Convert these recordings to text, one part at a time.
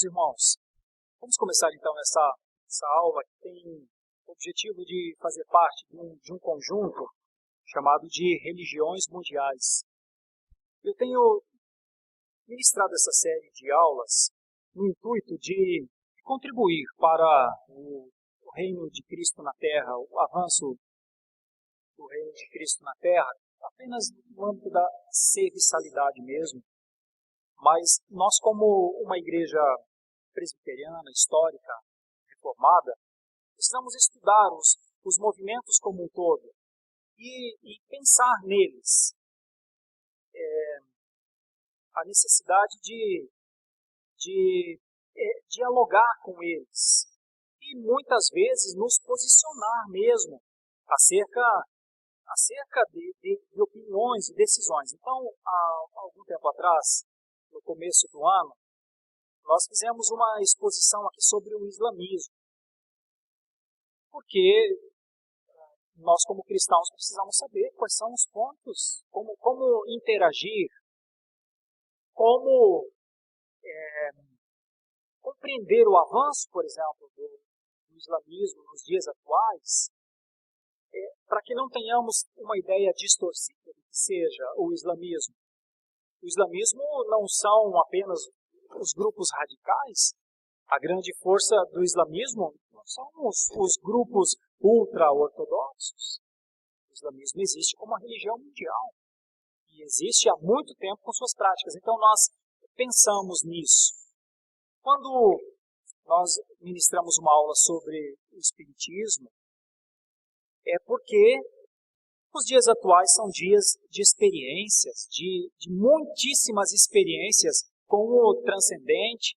Meus irmãos, vamos começar então essa aula que tem o objetivo de fazer parte de um conjunto chamado de religiões mundiais. Eu tenho ministrado essa série de aulas no intuito de contribuir para o reino de Cristo na Terra, o avanço do reino de Cristo na Terra, apenas no âmbito da serviçalidade mesmo. Mas nós, como uma igreja presbiteriana, histórica, reformada, precisamos estudar os movimentos como um todo e pensar neles. A necessidade de dialogar com eles e muitas vezes nos posicionar mesmo acerca de opiniões e decisões. Então, há algum tempo atrás, no começo do ano, nós fizemos uma exposição aqui sobre o islamismo, porque nós, como cristãos, precisamos saber quais são os pontos, como interagir, como compreender o avanço, por exemplo, do islamismo nos dias atuais, para que não tenhamos uma ideia distorcida do que seja o islamismo. O islamismo não são apenas os grupos radicais. A grande força do islamismo não são os grupos ultra-ortodoxos. O islamismo existe como uma religião mundial e existe há muito tempo com suas práticas. Então nós pensamos nisso. Quando nós ministramos uma aula sobre o espiritismo, é porque os dias atuais são dias de experiências, de muitíssimas experiências com o transcendente.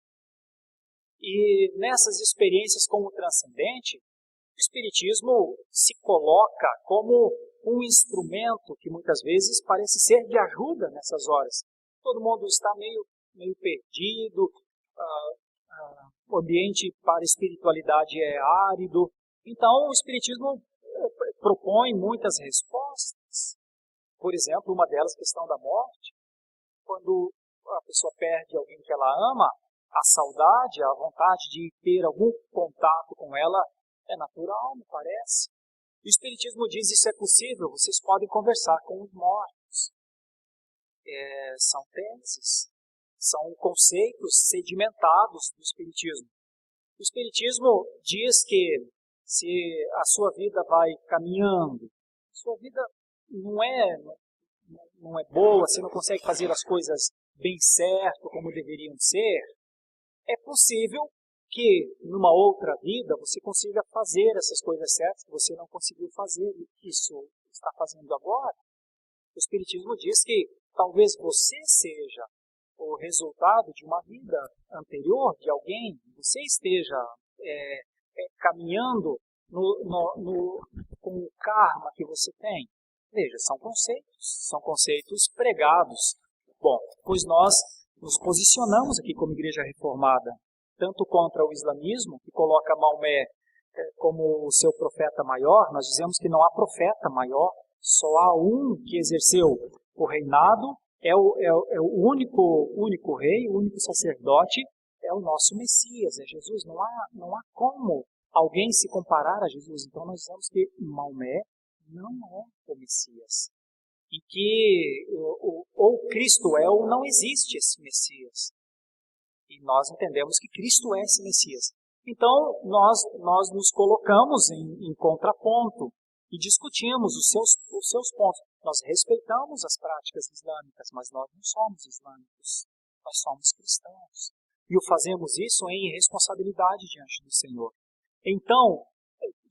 E nessas experiências com o transcendente, o espiritismo se coloca como um instrumento que muitas vezes parece ser de ajuda nessas horas. Todo mundo está meio perdido, o ambiente para a espiritualidade é árido. Então o espiritismo propõe muitas respostas. Por exemplo, uma delas, a questão da morte. Quando a pessoa perde alguém que ela ama, a saudade, a vontade de ter algum contato com ela é natural, me parece. O Espiritismo diz que isso é possível, vocês podem conversar com os mortos. São teses, são conceitos sedimentados do Espiritismo. O Espiritismo diz que se a sua vida vai caminhando, sua vida não é boa, você não consegue fazer as coisas bem certo, como deveriam ser, é possível que numa outra vida você consiga fazer essas coisas certas que você não conseguiu fazer e que isso está fazendo agora. O Espiritismo diz que talvez você seja o resultado de uma vida anterior de alguém, você esteja caminhando com o karma que você tem. Veja, são conceitos pregados. Bom, pois nós nos posicionamos aqui como igreja reformada, tanto contra o islamismo, que coloca Maomé como o seu profeta maior. Nós dizemos que não há profeta maior, só há um que exerceu o reinado, é o único rei, o único sacerdote, é o nosso Messias, é Jesus. Não há como alguém se comparar a Jesus. Então nós dizemos que Maomé não é o Messias. E que ou Cristo é ou não existe esse Messias. E nós entendemos que Cristo é esse Messias. Então nós nos colocamos em contraponto e discutimos os seus pontos. Nós respeitamos as práticas islâmicas, mas nós não somos islâmicos. Nós somos cristãos. E fazemos isso em responsabilidade diante do Senhor. Então,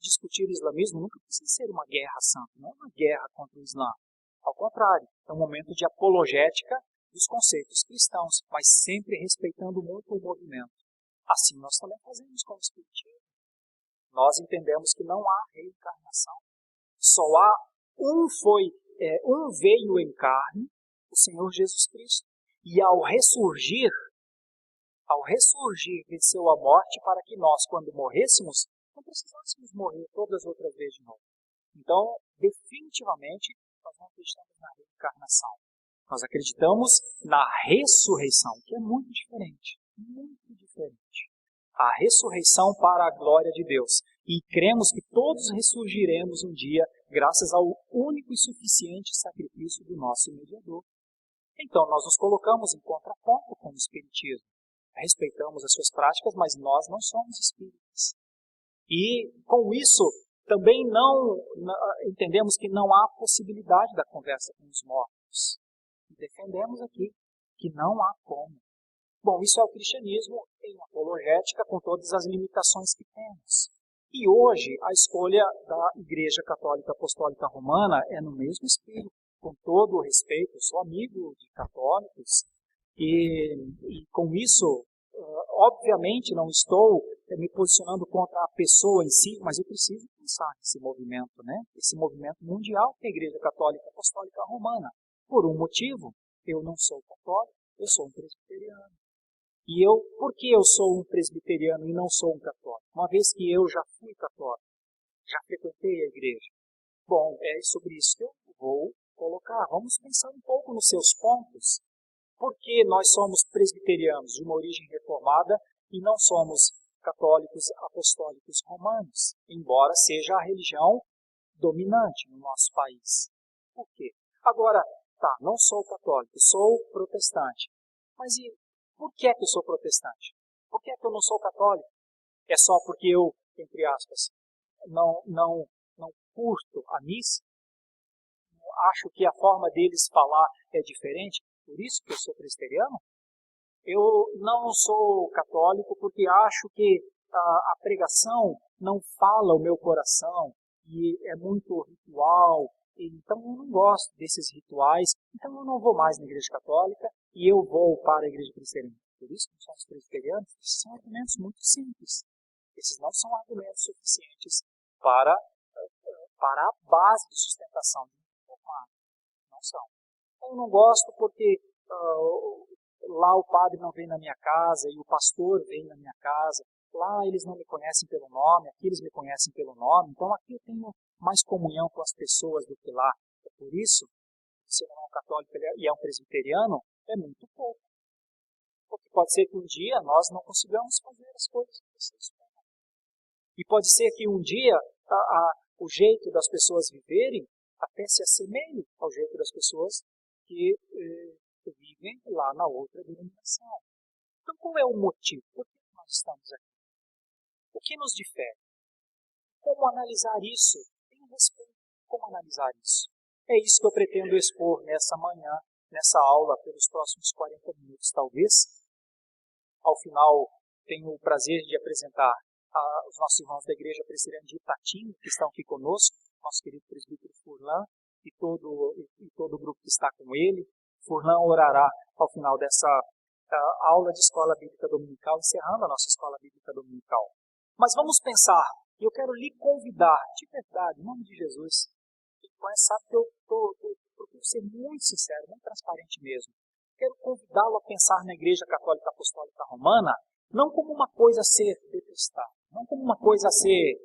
discutir o islamismo nunca precisa ser uma guerra santa, não é uma guerra contra o Islã. Ao contrário, é um momento de apologética dos conceitos cristãos, mas sempre respeitando muito o movimento. Assim nós também fazemos com o Espiritismo. Nós entendemos que não há reencarnação. Só há um veio em carne, o Senhor Jesus Cristo. E ao ressurgir, venceu a morte para que nós, quando morrêssemos, não precisássemos morrer todas as outras vezes de novo. Então, definitivamente, nós não acreditamos na reencarnação. Nós acreditamos na ressurreição, que é muito diferente. Muito diferente. a ressurreição para a glória de Deus. E cremos que todos ressurgiremos um dia, graças ao único e suficiente sacrifício do nosso mediador. Então, nós nos colocamos em contraponto com o Espiritismo. Respeitamos as suas práticas, mas nós não somos espíritas. E, com isso, também entendemos que não há possibilidade da conversa com os mortos. E defendemos aqui que não há como. Bom, isso é o cristianismo em apologética, com todas as limitações que temos. E hoje, a escolha da Igreja Católica Apostólica Romana é no mesmo espírito. Com todo o respeito, eu sou amigo de católicos, e com isso, obviamente, não estou me posicionando contra a pessoa em si, mas eu preciso pensar nesse movimento, né? Esse movimento mundial que é a Igreja Católica Apostólica Romana. Por um motivo, eu não sou católico, eu sou um presbiteriano. E por que eu sou um presbiteriano e não sou um católico? Uma vez que eu já fui católico, já frequentei a igreja. Bom, é sobre isso que eu vou colocar. Vamos pensar um pouco nos seus pontos. Por que nós somos presbiterianos de uma origem reformada e não somos católicos apostólicos romanos, embora seja a religião dominante no nosso país? Por quê? Agora, não sou católico, sou protestante. Mas e por que é que eu sou protestante? Por que é que eu não sou católico? É só porque eu, entre aspas, não curto a missa? Acho que a forma deles falar é diferente? Por isso que eu sou presbiteriano? Eu não sou católico porque acho que a pregação não fala o meu coração e é muito ritual. Então eu não gosto desses rituais. Então eu não vou mais na igreja católica e eu vou para a igreja presbiteriana. Por isso que nós somos presbiterianos. Esses são argumentos muito simples. Esses não são argumentos suficientes para a base de sustentação de um reformado. Não são. Eu não gosto porque lá o padre não vem na minha casa e o pastor vem na minha casa. Lá eles não me conhecem pelo nome, aqui eles me conhecem pelo nome. Então aqui eu tenho mais comunhão com as pessoas do que lá. É por isso, se não é um católico e é um presbiteriano, é muito pouco. Porque pode ser que um dia nós não consigamos fazer as coisas que vocês esperam. E pode ser que um dia o jeito das pessoas viverem até se assemelhe ao jeito das pessoas que vivem lá na outra denominação. Então qual é o motivo? Por que nós estamos aqui? O que nos difere? Como analisar isso? Tenha respeito. Como analisar isso? É isso que eu pretendo expor nessa manhã, nessa aula, pelos próximos 40 minutos, talvez. Ao final, tenho o prazer de apresentar os nossos irmãos da Igreja Presbiteriana de Itatinga, que estão aqui conosco, nosso querido presbítero Furlan e todo o grupo que está com ele. Furlan orará ao final dessa aula de Escola Bíblica Dominical, encerrando a nossa Escola Bíblica Dominical. Mas vamos pensar, e eu quero lhe convidar, de verdade, em nome de Jesus, quem conhece sabe que eu procuro ser muito sincero, muito transparente mesmo. Quero convidá-lo a pensar na Igreja Católica Apostólica Romana, não como uma coisa a ser detestada, não como uma coisa a ser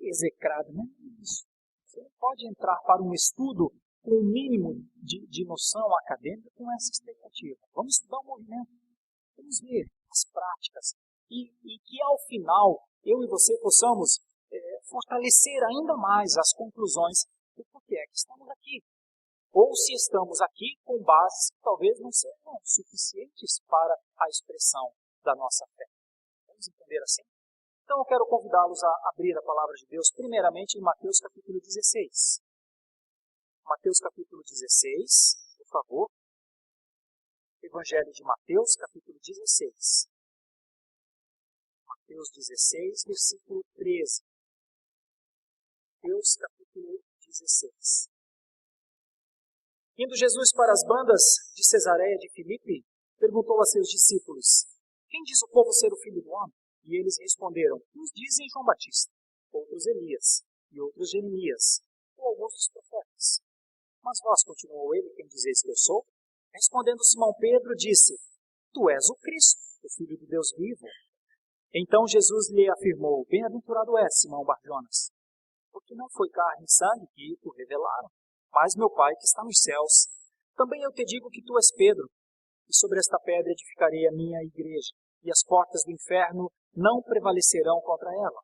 execrada, não é isso. Você não pode entrar para um estudo com um mínimo de noção acadêmica com essa expectativa. Vamos estudar o movimento, vamos ver as práticas e que ao final eu e você possamos fortalecer ainda mais as conclusões do porquê é que estamos aqui. Ou se estamos aqui com bases que talvez não sejam suficientes para a expressão da nossa fé. Vamos entender assim? Então eu quero convidá-los a abrir a palavra de Deus primeiramente em Mateus capítulo 16. Mateus capítulo 16, por favor. Evangelho de Mateus capítulo 16. Mateus 16, versículo 13. Mateus capítulo 16. Indo Jesus para as bandas de Cesareia de Filipe, perguntou a seus discípulos: quem diz o povo ser o Filho do Homem? E eles responderam: uns dizem João Batista, outros Elias, e outros Jeremias, ou alguns dos profetas. Mas vós, continuou ele, quem dizeis que eu sou? Respondendo Simão Pedro, disse: tu és o Cristo, o Filho do Deus vivo. Então Jesus lhe afirmou: bem-aventurado és, Simão Barjonas, porque não foi carne e sangue que te revelaram, mas meu Pai que está nos céus. Também eu te digo que tu és Pedro, e sobre esta pedra edificarei a minha igreja, e as portas do inferno não prevalecerão contra ela.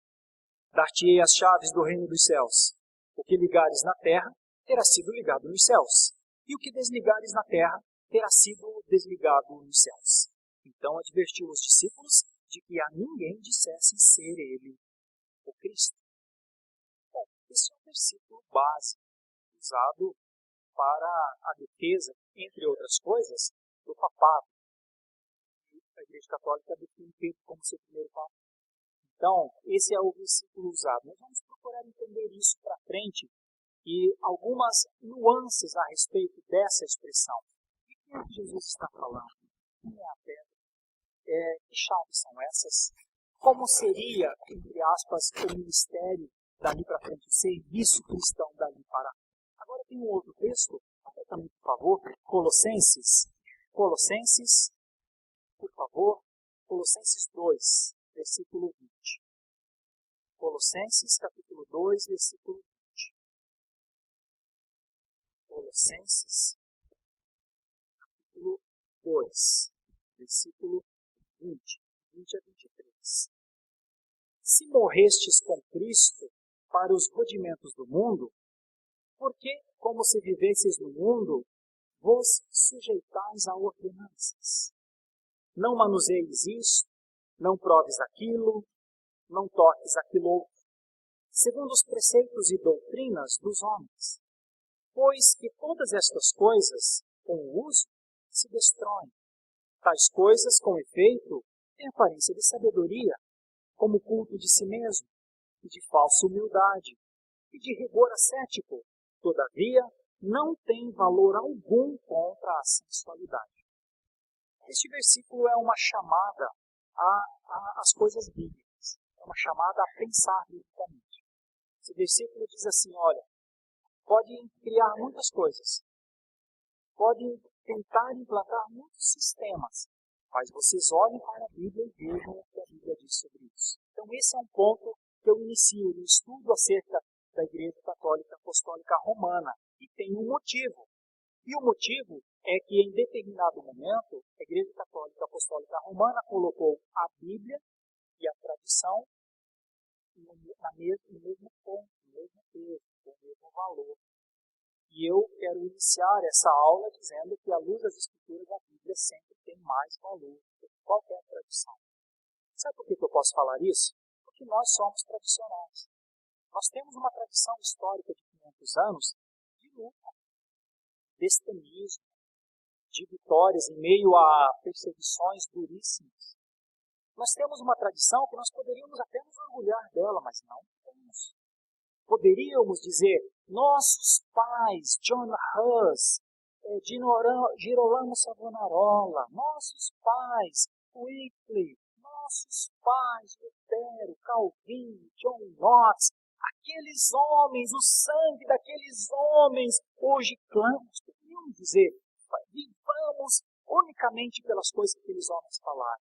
Dar-te-ei as chaves do reino dos céus. O que ligares na terra terá sido ligado nos céus, e o que desligares na terra terá sido desligado nos céus. Então advertiu os discípulos de que a ninguém dissessem ser ele o Cristo. Bom, esse é um versículo básico, usado para a defesa, entre outras coisas, do papado. A Igreja Católica define Pedro como seu primeiro papa. Então, esse é o versículo usado. Nós vamos procurar entender isso para frente e algumas nuances a respeito dessa expressão. O que Jesus está falando? Quem é a pedra? Que chaves são essas? Como seria, entre aspas, o ministério dali para frente, o serviço cristão dali para? Agora tem um outro texto, também, por favor, Colossenses, por favor, Colossenses 2, versículo 20. Colossenses, capítulo 2, versículo 20. Colossenses, capítulo 2, versículo 20 a 23. Se morrestes com Cristo para os rudimentos do mundo, porque, como se vivesseis no mundo, vos sujeitais a ordenanças. Não manuseis isto, não proves aquilo, não toques aquilo outro, segundo os preceitos e doutrinas dos homens. Pois que todas estas coisas, com o uso, se destroem. Tais coisas, com efeito, têm aparência de sabedoria, como culto de si mesmo, e de falsa humildade, e de rigor ascético. Todavia, não tem valor algum contra a sensualidade. Este versículo é uma chamada às coisas bíblicas, é uma chamada a pensar biblicamente. Esse versículo diz assim, olha, podem criar muitas coisas, podem tentar implantar muitos sistemas, mas vocês olhem para a Bíblia e vejam o que a Bíblia diz sobre isso. Então esse é um ponto que eu inicio no estudo acerca da Igreja Católica Apostólica Romana, e tem um motivo. E o motivo é que em determinado momento a Igreja Católica Apostólica Romana colocou a Bíblia e a tradição no mesmo ponto, no mesmo peso, com o mesmo valor. E eu quero iniciar essa aula dizendo que, à luz das Escrituras, a Bíblia sempre tem mais valor do que qualquer tradição. Sabe por que eu posso falar isso? Porque nós somos tradicionais. Nós temos uma tradição histórica de 500 anos de luta, de extremismo, de vitórias em meio a perseguições duríssimas. Nós temos uma tradição que nós poderíamos até nos orgulhar dela, mas não temos. Poderíamos dizer, nossos pais, John Hus, Girolamo Savonarola, nossos pais, Wycliffe, nossos pais, Lutero, Calvino, John Knox, aqueles homens, o sangue daqueles homens, hoje clamamos, poderíamos dizer, vivamos unicamente pelas coisas que aqueles homens falaram.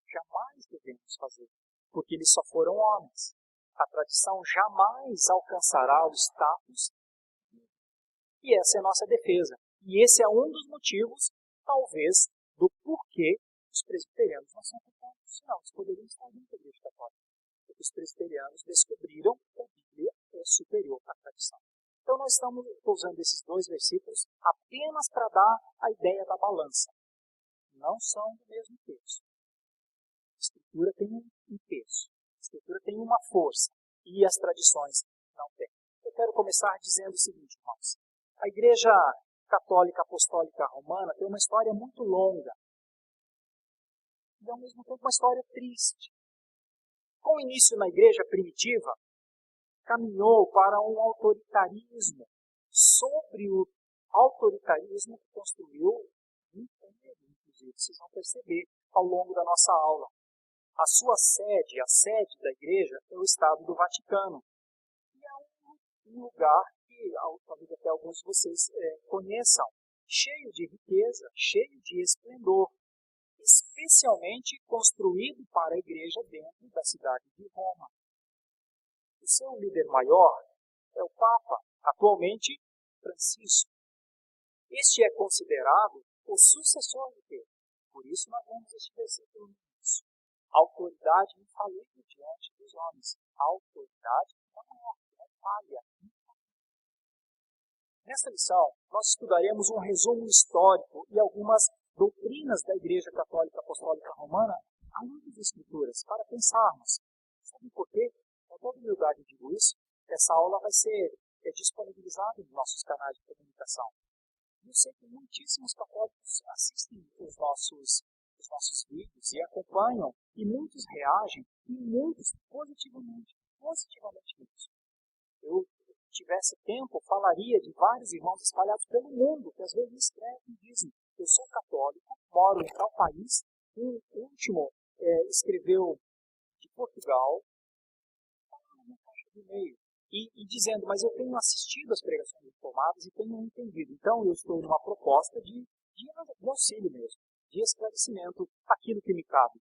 Jamais devemos fazer, porque eles só foram homens. A tradição jamais alcançará o status. E essa é a nossa defesa. E esse é um dos motivos, talvez, do porquê os presbiterianos não são católicos. Não, eles poderiam estar dentro da Igreja Católica. Porque os presbiterianos descobriram que a Bíblia é superior à tradição. Então nós estamos usando esses dois versículos apenas para dar a ideia da balança. Não são do mesmo peso. A Escritura tem um peso. A Escritura tem uma força. E as tradições não têm. Eu quero começar dizendo o seguinte, irmãos. A Igreja Católica Apostólica Romana tem uma história muito longa. E ao mesmo tempo uma história triste. Com o início na Igreja primitiva, caminhou para um autoritarismo, sobre o autoritarismo que construiu o império, inclusive, vocês vão perceber ao longo da nossa aula. A sua sede, a sede da Igreja, é o Estado do Vaticano. E é um lugar que, talvez até alguns de vocês conheçam, cheio de riqueza, cheio de esplendor, especialmente construído para a Igreja dentro da cidade de Roma. O seu líder maior é o Papa, atualmente Francisco. Este é considerado o sucessor de Pedro. Por isso nós vemos este versículo no início. Autoridade infalível diante dos homens. Autoridade não é falha. Nesta lição, nós estudaremos um resumo histórico e algumas doutrinas da Igreja Católica Apostólica Romana à luz das Escrituras, para pensarmos. Sabe por quê? Com toda humildade eu digo isso, essa aula vai ser disponibilizada nos nossos canais de comunicação. Eu sei que muitíssimos católicos assistem os nossos vídeos e acompanham, e muitos reagem, e muitos positivamente mesmo. Eu tivesse tempo, falaria de vários irmãos espalhados pelo mundo, que às vezes me escrevem e dizem: eu sou católico, moro em tal país. Um último escreveu de Portugal, na minha caixa de e-mail, e dizendo: mas eu tenho assistido às pregações reformadas e tenho entendido. Então eu estou numa proposta de auxílio mesmo, de esclarecimento, aquilo que me cabe.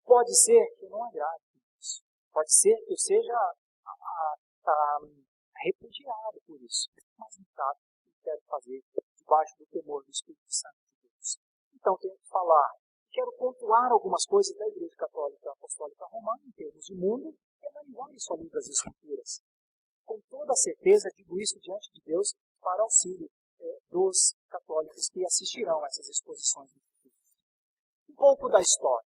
Pode ser que eu não agrade isso. Pode ser que eu seja repudiado por isso. Mas no caso, eu quero fazer debaixo do temor do Espírito Santo de Deus. Então tenho que falar. Quero pontuar algumas coisas da Igreja Católica Apostólica Romana em termos de mundo e analisar isso à luz das Escrituras. Com toda certeza, digo isso diante de Deus para auxílio dos católicos que assistirão a essas exposições. Um pouco da história.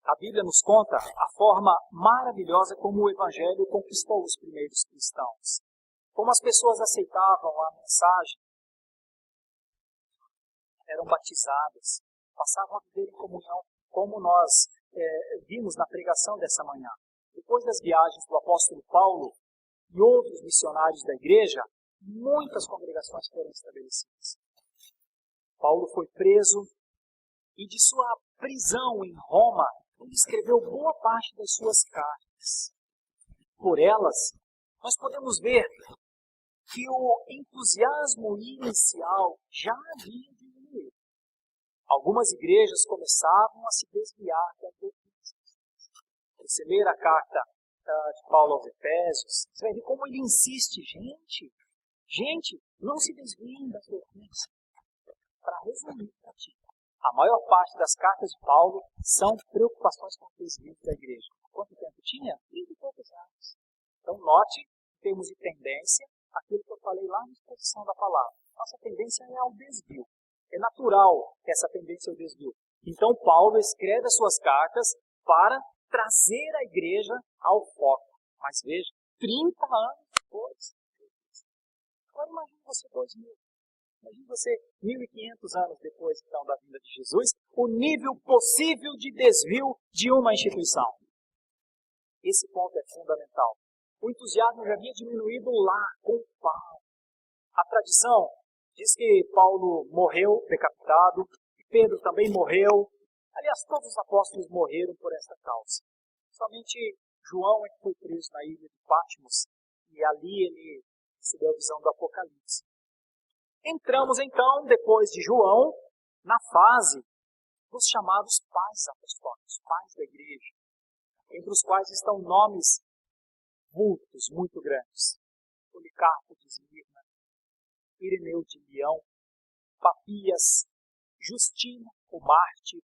A Bíblia nos conta a forma maravilhosa como o Evangelho conquistou os primeiros cristãos. Como as pessoas aceitavam a mensagem, eram batizadas, passavam a viver em comunhão, como nós vimos na pregação dessa manhã. Depois das viagens do apóstolo Paulo e outros missionários da igreja, muitas congregações foram estabelecidas. Paulo foi preso e de sua prisão em Roma, ele escreveu boa parte das suas cartas. Por elas, nós podemos ver que o entusiasmo inicial já havia diminuído. Algumas igrejas começavam a se desviar da doutrina. Você ler a carta de Paulo aos Efésios, você vai ver como ele insiste. Gente, não se desviem das doutrinas. Para resumir, a maior parte das cartas de Paulo são preocupações com o desvio da igreja. Quanto tempo tinha? 30 e poucos anos. Então, note, em termos de tendência, aquilo que eu falei lá na exposição da palavra. Nossa tendência é ao desvio. É natural essa tendência ao desvio. Então, Paulo escreve as suas cartas para trazer a igreja ao foco. Mas veja, 30 anos depois. Agora imagine você 2000. Imagine você 1500 anos depois, então, da vinda de Jesus, o nível possível de desvio de uma instituição. Esse ponto é fundamental. O entusiasmo já havia diminuído lá com Paulo. A tradição diz que Paulo morreu decapitado, e Pedro também morreu. Aliás, todos os apóstolos morreram por esta causa. Somente João é que foi preso na ilha de Patmos, e ali ele recebeu a visão do Apocalipse. Entramos então, depois de João, na fase dos chamados pais apostólicos, pais da igreja, entre os quais estão nomes vultos muito grandes. Policarpo de Esmirna, Ireneu de Leão, Papias, Justino, o mártir.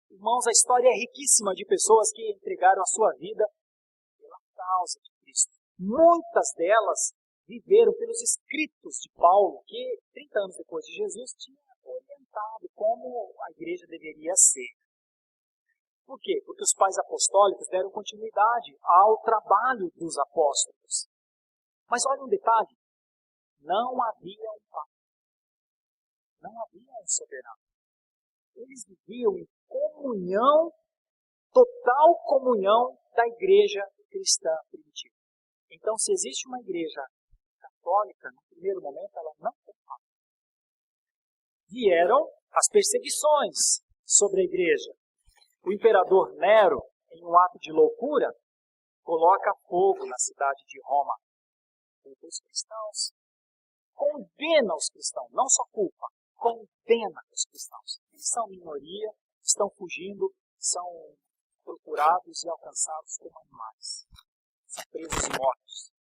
Irmãos, a história é riquíssima de pessoas que entregaram a sua vida pela causa de Cristo. Muitas delas viveram pelos escritos de Paulo, que 30 anos depois de Jesus tinha orientado como a igreja deveria ser. Por quê? Porque os pais apostólicos deram continuidade ao trabalho dos apóstolos. Mas olha um detalhe, não havia um papa, não havia um soberano. Eles viviam em comunhão, total comunhão da igreja cristã primitiva. Então, se existe uma igreja católica, no primeiro momento, ela não tem papa. Vieram as perseguições sobre a igreja. O imperador Nero, em um ato de loucura, coloca fogo na cidade de Roma contra os cristãos. Condena os cristãos, não só culpa, condena os cristãos. Eles são minoria, estão fugindo, são procurados e alcançados como animais. São presos e mortos.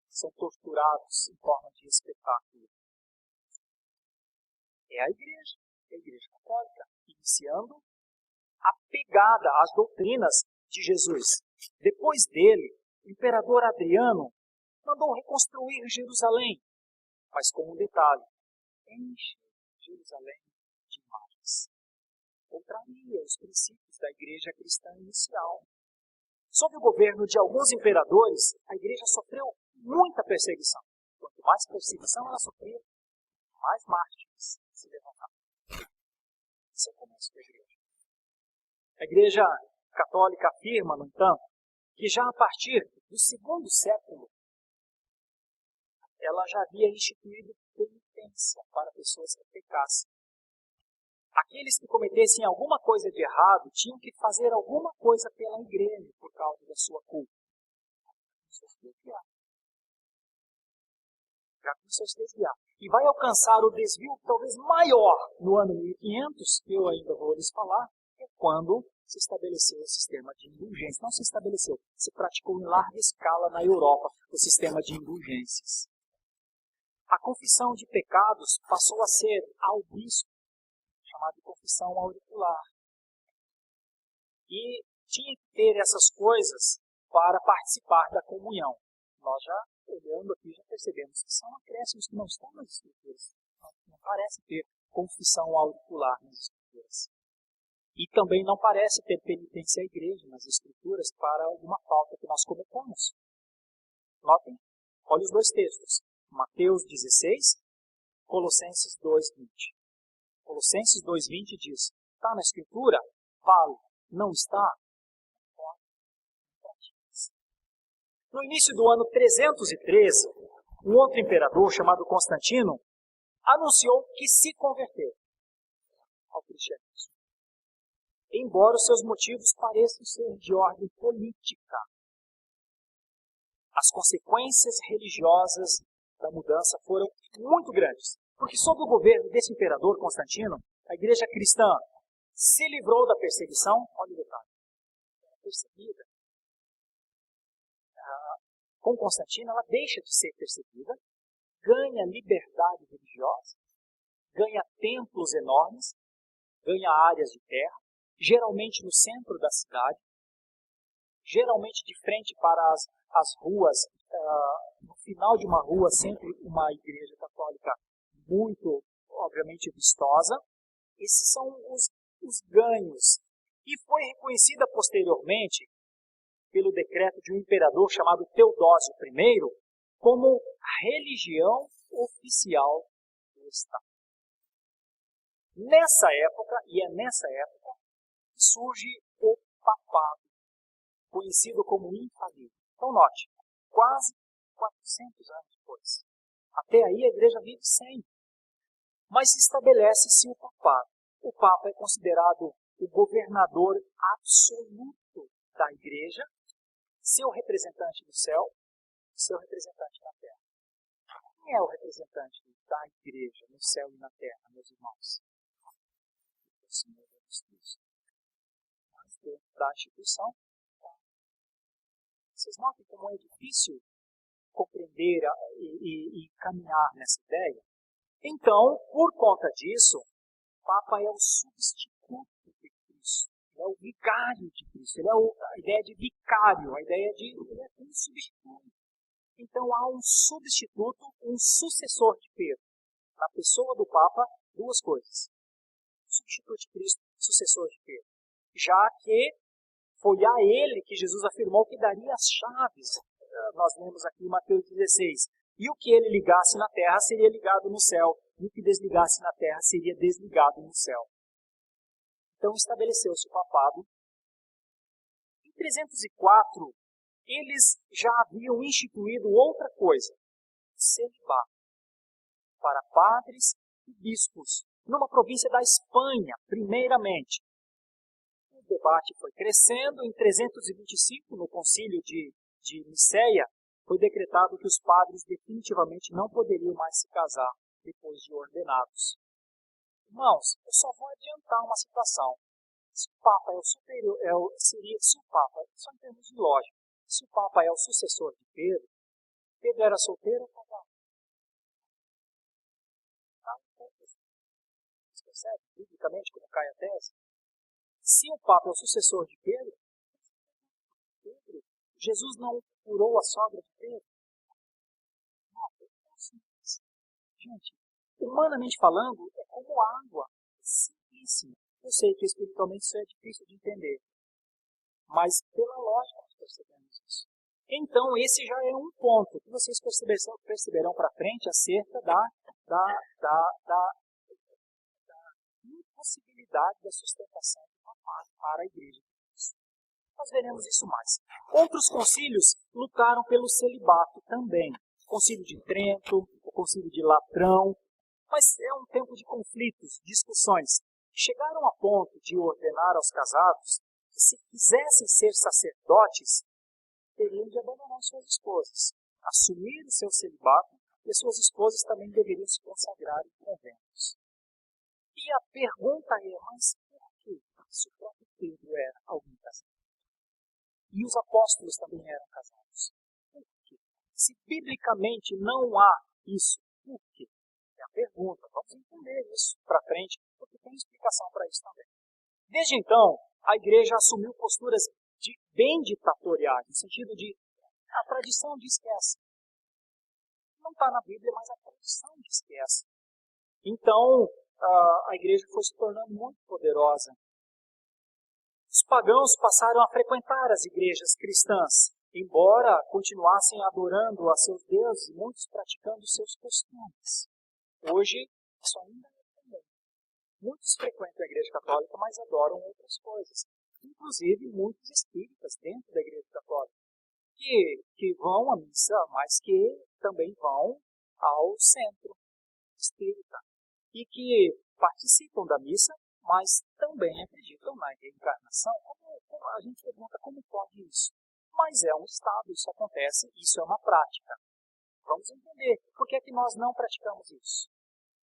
São torturados em forma de espetáculo. É a igreja católica, iniciando apegada às doutrinas de Jesus. Depois dele, o imperador Adriano mandou reconstruir Jerusalém, mas com um detalhe: enche Jerusalém de imagens. Contraria os princípios da igreja cristã inicial. Sob o governo de alguns imperadores, a igreja sofreu muita perseguição. Quanto mais perseguição ela sofria, mais mártires se levantavam. Esse é o começo da igreja. A igreja católica afirma, no entanto, que já a partir do segundo século, ela já havia instituído penitência para pessoas que pecassem. Aqueles que cometessem alguma coisa de errado tinham que fazer alguma coisa pela igreja por causa da sua culpa. Já começou a se desviar. E vai alcançar o desvio talvez maior no ano 1500, que eu ainda vou lhes falar, que é quando se estabeleceu o sistema de indulgências. Não se estabeleceu, se praticou em larga escala na Europa o sistema de indulgências. A confissão de pecados passou a ser ao bispo, chamada de confissão auricular. E tinha que ter essas coisas para participar da comunhão. Nós já, olhando aqui, já percebemos que são acréscimos que não estão nas Escrituras. Não parece ter confissão auricular nas Escrituras. E também não parece ter penitência à igreja nas Escrituras para alguma falta que nós cometamos. Notem, olha os dois textos. Mateus 16, Colossenses 2:20. Colossenses 2:20 diz: está na Escritura? Vale. Não está? No início do ano 313, um outro imperador chamado Constantino anunciou que se converteu ao cristianismo, embora os seus motivos pareçam ser de ordem política. As consequências religiosas da mudança foram muito grandes, porque sob o governo desse imperador Constantino, a igreja cristã se livrou da perseguição. Olha o detalhe, era perseguida. Com Constantino, ela deixa de ser perseguida, ganha liberdade religiosa, ganha templos enormes, ganha áreas de terra, geralmente no centro da cidade, geralmente de frente para as ruas, no final de uma rua, sempre uma igreja católica muito, obviamente, vistosa. Esses são os ganhos. E foi reconhecida posteriormente, pelo decreto de um imperador chamado Teodósio I, como religião oficial do Estado. Nessa época, e é nessa época, que surge o papado, conhecido como infalível. Então note, quase 400 anos depois. Até aí a igreja vive sem. Mas estabelece-se o papado. O Papa é considerado o governador absoluto da igreja, seu representante no céu, seu representante na terra. Quem é o representante da igreja no céu e na terra, meus irmãos? O Senhor Jesus Cristo. Mas dentro da instituição, vocês notam como é difícil compreender e caminhar nessa ideia? Então, por conta disso, o Papa é o substituto de Cristo. Ele é o vigário de Cristo. Ele é a ideia de vicário, a ideia de ele é um substituto. Então há um substituto, um sucessor de Pedro. Na pessoa do Papa, duas coisas. Substituto de Cristo, sucessor de Pedro. Já que foi a ele que Jesus afirmou que daria as chaves. Nós lemos aqui em Mateus 16. E o que ele ligasse na terra seria ligado no céu. E o que desligasse na terra seria desligado no céu. Então estabeleceu-se o papado. Em 304, eles já haviam instituído outra coisa: celibato para padres e bispos, numa província da Espanha, primeiramente. O debate foi crescendo. Em 325, no concílio de Nicéia, foi decretado que os padres definitivamente não poderiam mais se casar depois de ordenados. Irmãos, eu só vou adiantar uma situação. Se o Papa é o superior, se o Papa, só em termos de lógica, se o Papa é o sucessor de Pedro, Pedro era solteiro ou casado? Você percebe biblicamente como cai a tese? Se o Papa é o sucessor de Pedro, Jesus não curou a sogra de Pedro? Não, é tão simples. Gente, humanamente falando, é como água. É simplíssimo. Eu sei que espiritualmente isso é difícil de entender. Mas pela lógica nós percebemos isso. Então, esse já é um ponto que vocês perceberão para frente acerca da impossibilidade da sustentação de uma paz para a igreja de Cristo. Nós veremos isso mais. Outros concílios lutaram pelo celibato também. O concílio de Trento, o concílio de Latrão. Mas é um tempo de conflitos, discussões. Chegaram a ponto de ordenar aos casados que, se quisessem ser sacerdotes, teriam de abandonar suas esposas, assumir o seu celibato, e as suas esposas também deveriam se consagrar em conventos. E a pergunta é, mas por que se o próprio Pedro era alguém casado? E os apóstolos também eram casados. Por quê? Se biblicamente não há isso, por quê? É a pergunta. Vamos entender isso para frente, porque tem explicação para isso também. Desde então, a igreja assumiu posturas bem ditatoriais, no sentido de a tradição diz que é assim. Não está na Bíblia, mas a tradição diz que é assim. Então, a igreja foi se tornando muito poderosa. Os pagãos passaram a frequentar as igrejas cristãs, embora continuassem adorando a seus deuses e muitos praticando seus costumes. Hoje, isso ainda é comum. Muitos frequentam a igreja católica, mas adoram outras coisas. Inclusive, muitos espíritas dentro da igreja católica, que vão à missa, mas que também vão ao centro espírita. E que participam da missa, mas também acreditam na reencarnação. A gente pergunta como pode isso. Mas é um estado, isso acontece, isso é uma prática. Vamos entender por que é que nós não praticamos isso.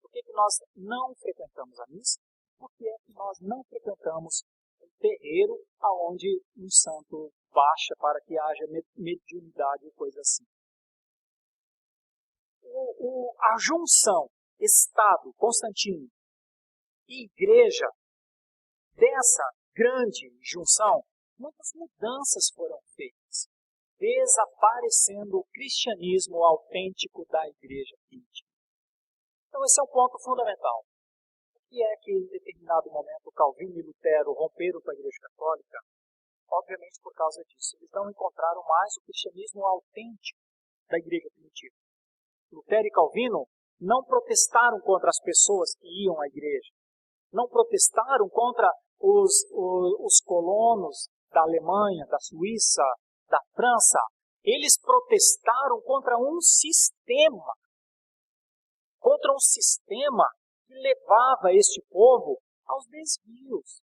Por que é que nós não frequentamos a missa? Por que é que nós não frequentamos um terreiro aonde um santo baixa para que haja mediunidade ou coisa assim? A junção Estado, Constantino e Igreja, dessa grande junção, muitas mudanças foram feitas, desaparecendo o cristianismo autêntico da Igreja primitiva. Então esse é um ponto fundamental. O que é que em determinado momento Calvino e Lutero romperam com a Igreja Católica? Obviamente por causa disso. Eles não encontraram mais o cristianismo autêntico da Igreja primitiva. Lutero e Calvino não protestaram contra as pessoas que iam à igreja. Não protestaram contra os colonos da Alemanha, da Suíça, da França. Eles protestaram contra um sistema. Contra um sistema que levava este povo aos desvios.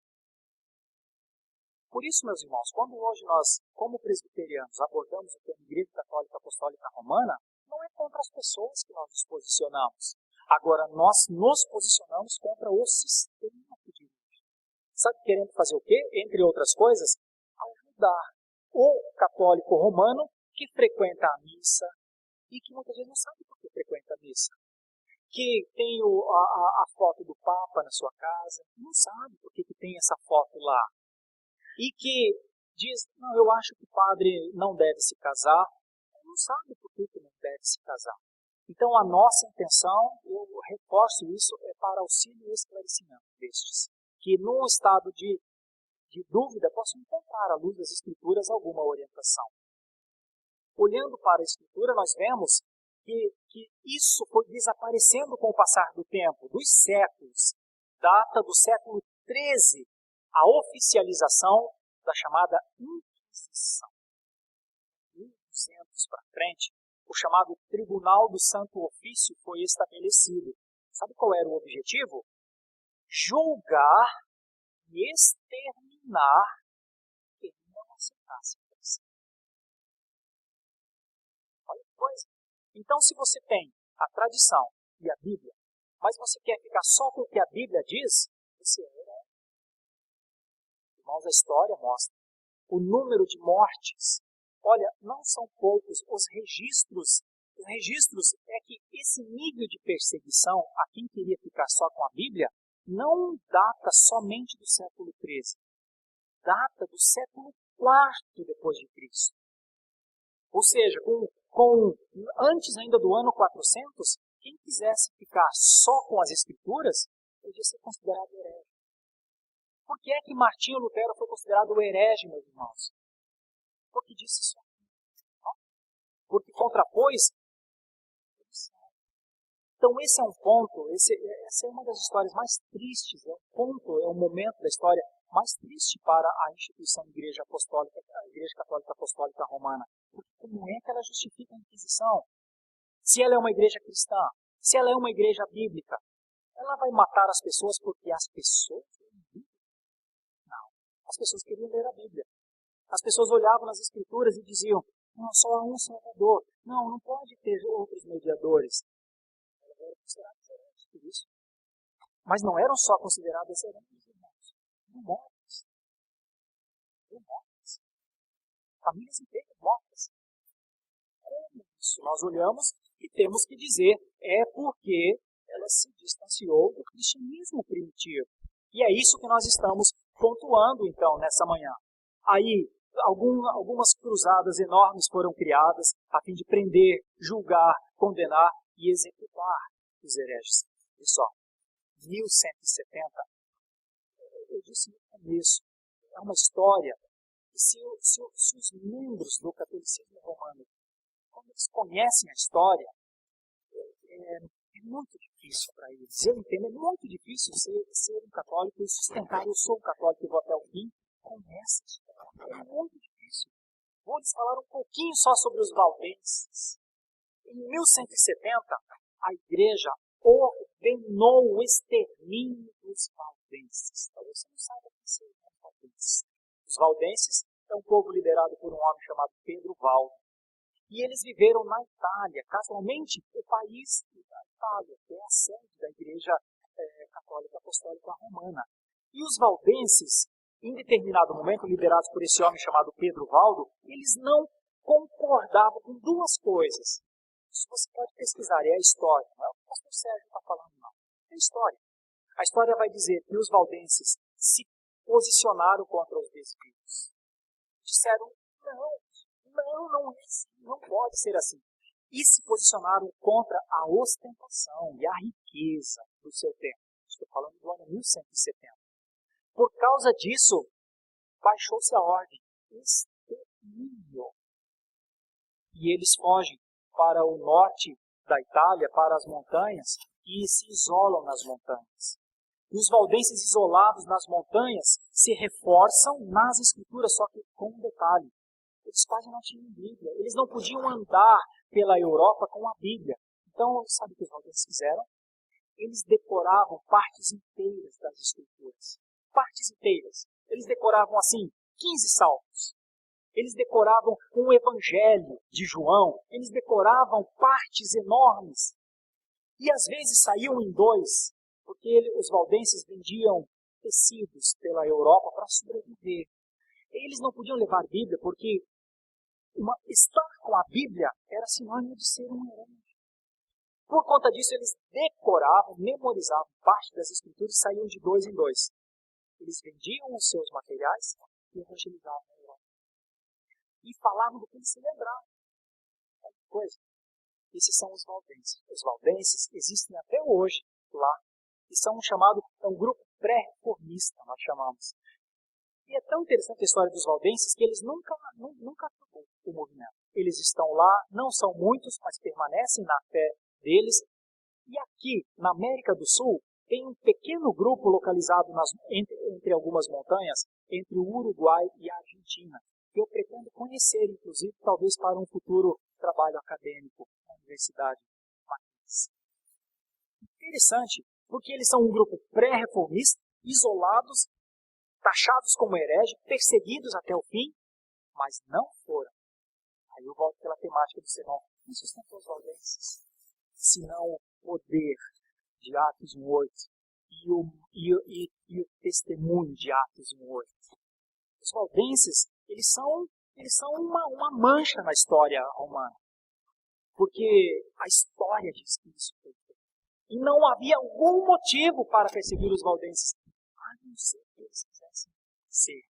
Por isso, meus irmãos, quando hoje nós, como presbiterianos, abordamos o tema Igreja Católica Apostólica Romana, não é contra as pessoas que nós nos posicionamos. Agora, nós nos posicionamos contra o sistema que dirige. Sabe, querendo fazer o quê? Entre outras coisas, ajudar o católico romano que frequenta a missa e que muitas vezes não sabe por que frequenta a missa. Que tem a foto do Papa na sua casa, não sabe por que tem essa foto lá. E que diz, não, eu acho que o padre não deve se casar, não sabe por que não deve se casar. Então, a nossa intenção, eu reforço isso, é para auxílio e esclarecimento destes, que num estado de dúvida possam encontrar, à luz das Escrituras, alguma orientação. Olhando para a Escritura, nós vemos que isso foi desaparecendo com o passar do tempo, dos séculos. Data do século XIII, a oficialização da chamada Inquisição. 1200 para frente, o chamado Tribunal do Santo Ofício foi estabelecido. Sabe qual era o objetivo? Julgar e exterminar quem não aceitasse a Cristo. Olha que coisa. Então, se você tem a tradição e a Bíblia, mas você quer ficar só com o que a Bíblia diz, você é herege. Irmãos, a história mostra o número de mortes. Olha, não são poucos os registros. Os registros é que esse nível de perseguição a quem queria ficar só com a Bíblia não data somente do século XIII. data do século IV depois de Cristo. Ou seja, antes ainda do ano 400, quem quisesse ficar só com as Escrituras, podia ser considerado herege. Por que é que Martinho Lutero foi considerado herege, meus irmãos? Porque disse isso. Porque contrapôs. Então esse é um ponto, essa é uma das histórias mais tristes, é um momento da história mais triste para a instituição Igreja Apostólica, a Igreja Católica Apostólica Romana. Porque como é que ela justifica a Inquisição? Se ela é uma igreja cristã, se ela é uma igreja bíblica, ela vai matar as pessoas porque as pessoas leem a Bíblia? Não. As pessoas queriam ler a Bíblia. As pessoas olhavam nas Escrituras e diziam, não, só há um Salvador. Não pode ter outros mediadores. Elas eram consideradas hereges por isso. Mas não eram só consideradas hereges, irmãos. Mortas. Famílias inteiras mortas. Como isso? Nós olhamos e temos que dizer, é porque ela se distanciou do cristianismo primitivo. E é isso que nós estamos pontuando, então, nessa manhã. Aí, algumas cruzadas enormes foram criadas a fim de prender, julgar, condenar e executar os hereges. Olha só, 1170, eu disse no começo, é uma história que se os membros do catolicismo romano, quando eles conhecem a história, é muito difícil para eles. Eu entendo, é muito difícil ser um católico e sustentar, eu sou um católico e vou até o fim, com essa história. É muito difícil. Vou lhes falar um pouquinho só sobre os valdenses. Em 1170, a igreja ordenou o extermínio dos valdenses. Talvez você não saiba quem são os valdenses. Os valdenses é um povo liderado por um homem chamado Pedro Valdo. E eles viveram na Itália, casualmente o país da Itália, que é a sede da Igreja Católica Apostólica Romana. E os valdenses, em determinado momento, liderados por esse homem chamado Pedro Valdo, eles não concordavam com duas coisas. Isso você pode pesquisar, é a história. Não é o que o pastor Sérgio está falando, não. É a história. A história vai dizer que os valdenses se posicionaram contra os desvios. Disseram, não é assim, não pode ser assim. E se posicionaram contra a ostentação e a riqueza do seu tempo. Estou falando do ano 1170. Por causa disso, baixou-se a ordem. Extermínio. E eles fogem para o norte da Itália, para as montanhas, e se isolam nas montanhas. E os valdenses isolados nas montanhas se reforçam nas escrituras, só que com um detalhe. Eles quase não tinham Bíblia. Eles não podiam andar pela Europa com a Bíblia. Então, sabe o que os valdenses fizeram? Eles decoravam partes inteiras das escrituras. Partes inteiras. Eles decoravam, assim, 15 salmos. Eles decoravam o Evangelho de João. Eles decoravam partes enormes. E às vezes saíam em dois, porque os valdenses vendiam tecidos pela Europa para sobreviver. Eles não podiam levar Bíblia porque estar com a Bíblia era sinônimo de ser um herege. Por conta disso, eles decoravam, memorizavam parte das escrituras e saíam de dois em dois. Eles vendiam os seus materiais e evangelizavam a Europa. E falavam do que eles se lembravam. Coisa. Esses são os valdenses. Os valdenses existem até hoje lá. E são um grupo pré-reformista, nós chamamos. E é tão interessante a história dos valdenses que eles nunca acabou o movimento. Eles estão lá, não são muitos, mas permanecem na fé deles. E aqui, na América do Sul, tem um pequeno grupo localizado entre algumas montanhas, entre o Uruguai e a Argentina, que eu pretendo conhecer, inclusive, talvez para um futuro trabalho acadêmico na Universidade Mackenzie. Interessante, porque eles são um grupo pré-reformista, isolados, taxados como hereges, perseguidos até o fim, mas não foram. Aí eu volto pela temática do sermão. Não sustentou os valdenses, senão o poder de Atos 1:8 e o testemunho de Atos 1:8. Os valdenses, eles são uma mancha na história romana, porque a história diz que isso foi feito. E não havia algum motivo para perseguir os valdenses, a não ser que eles quisessem ser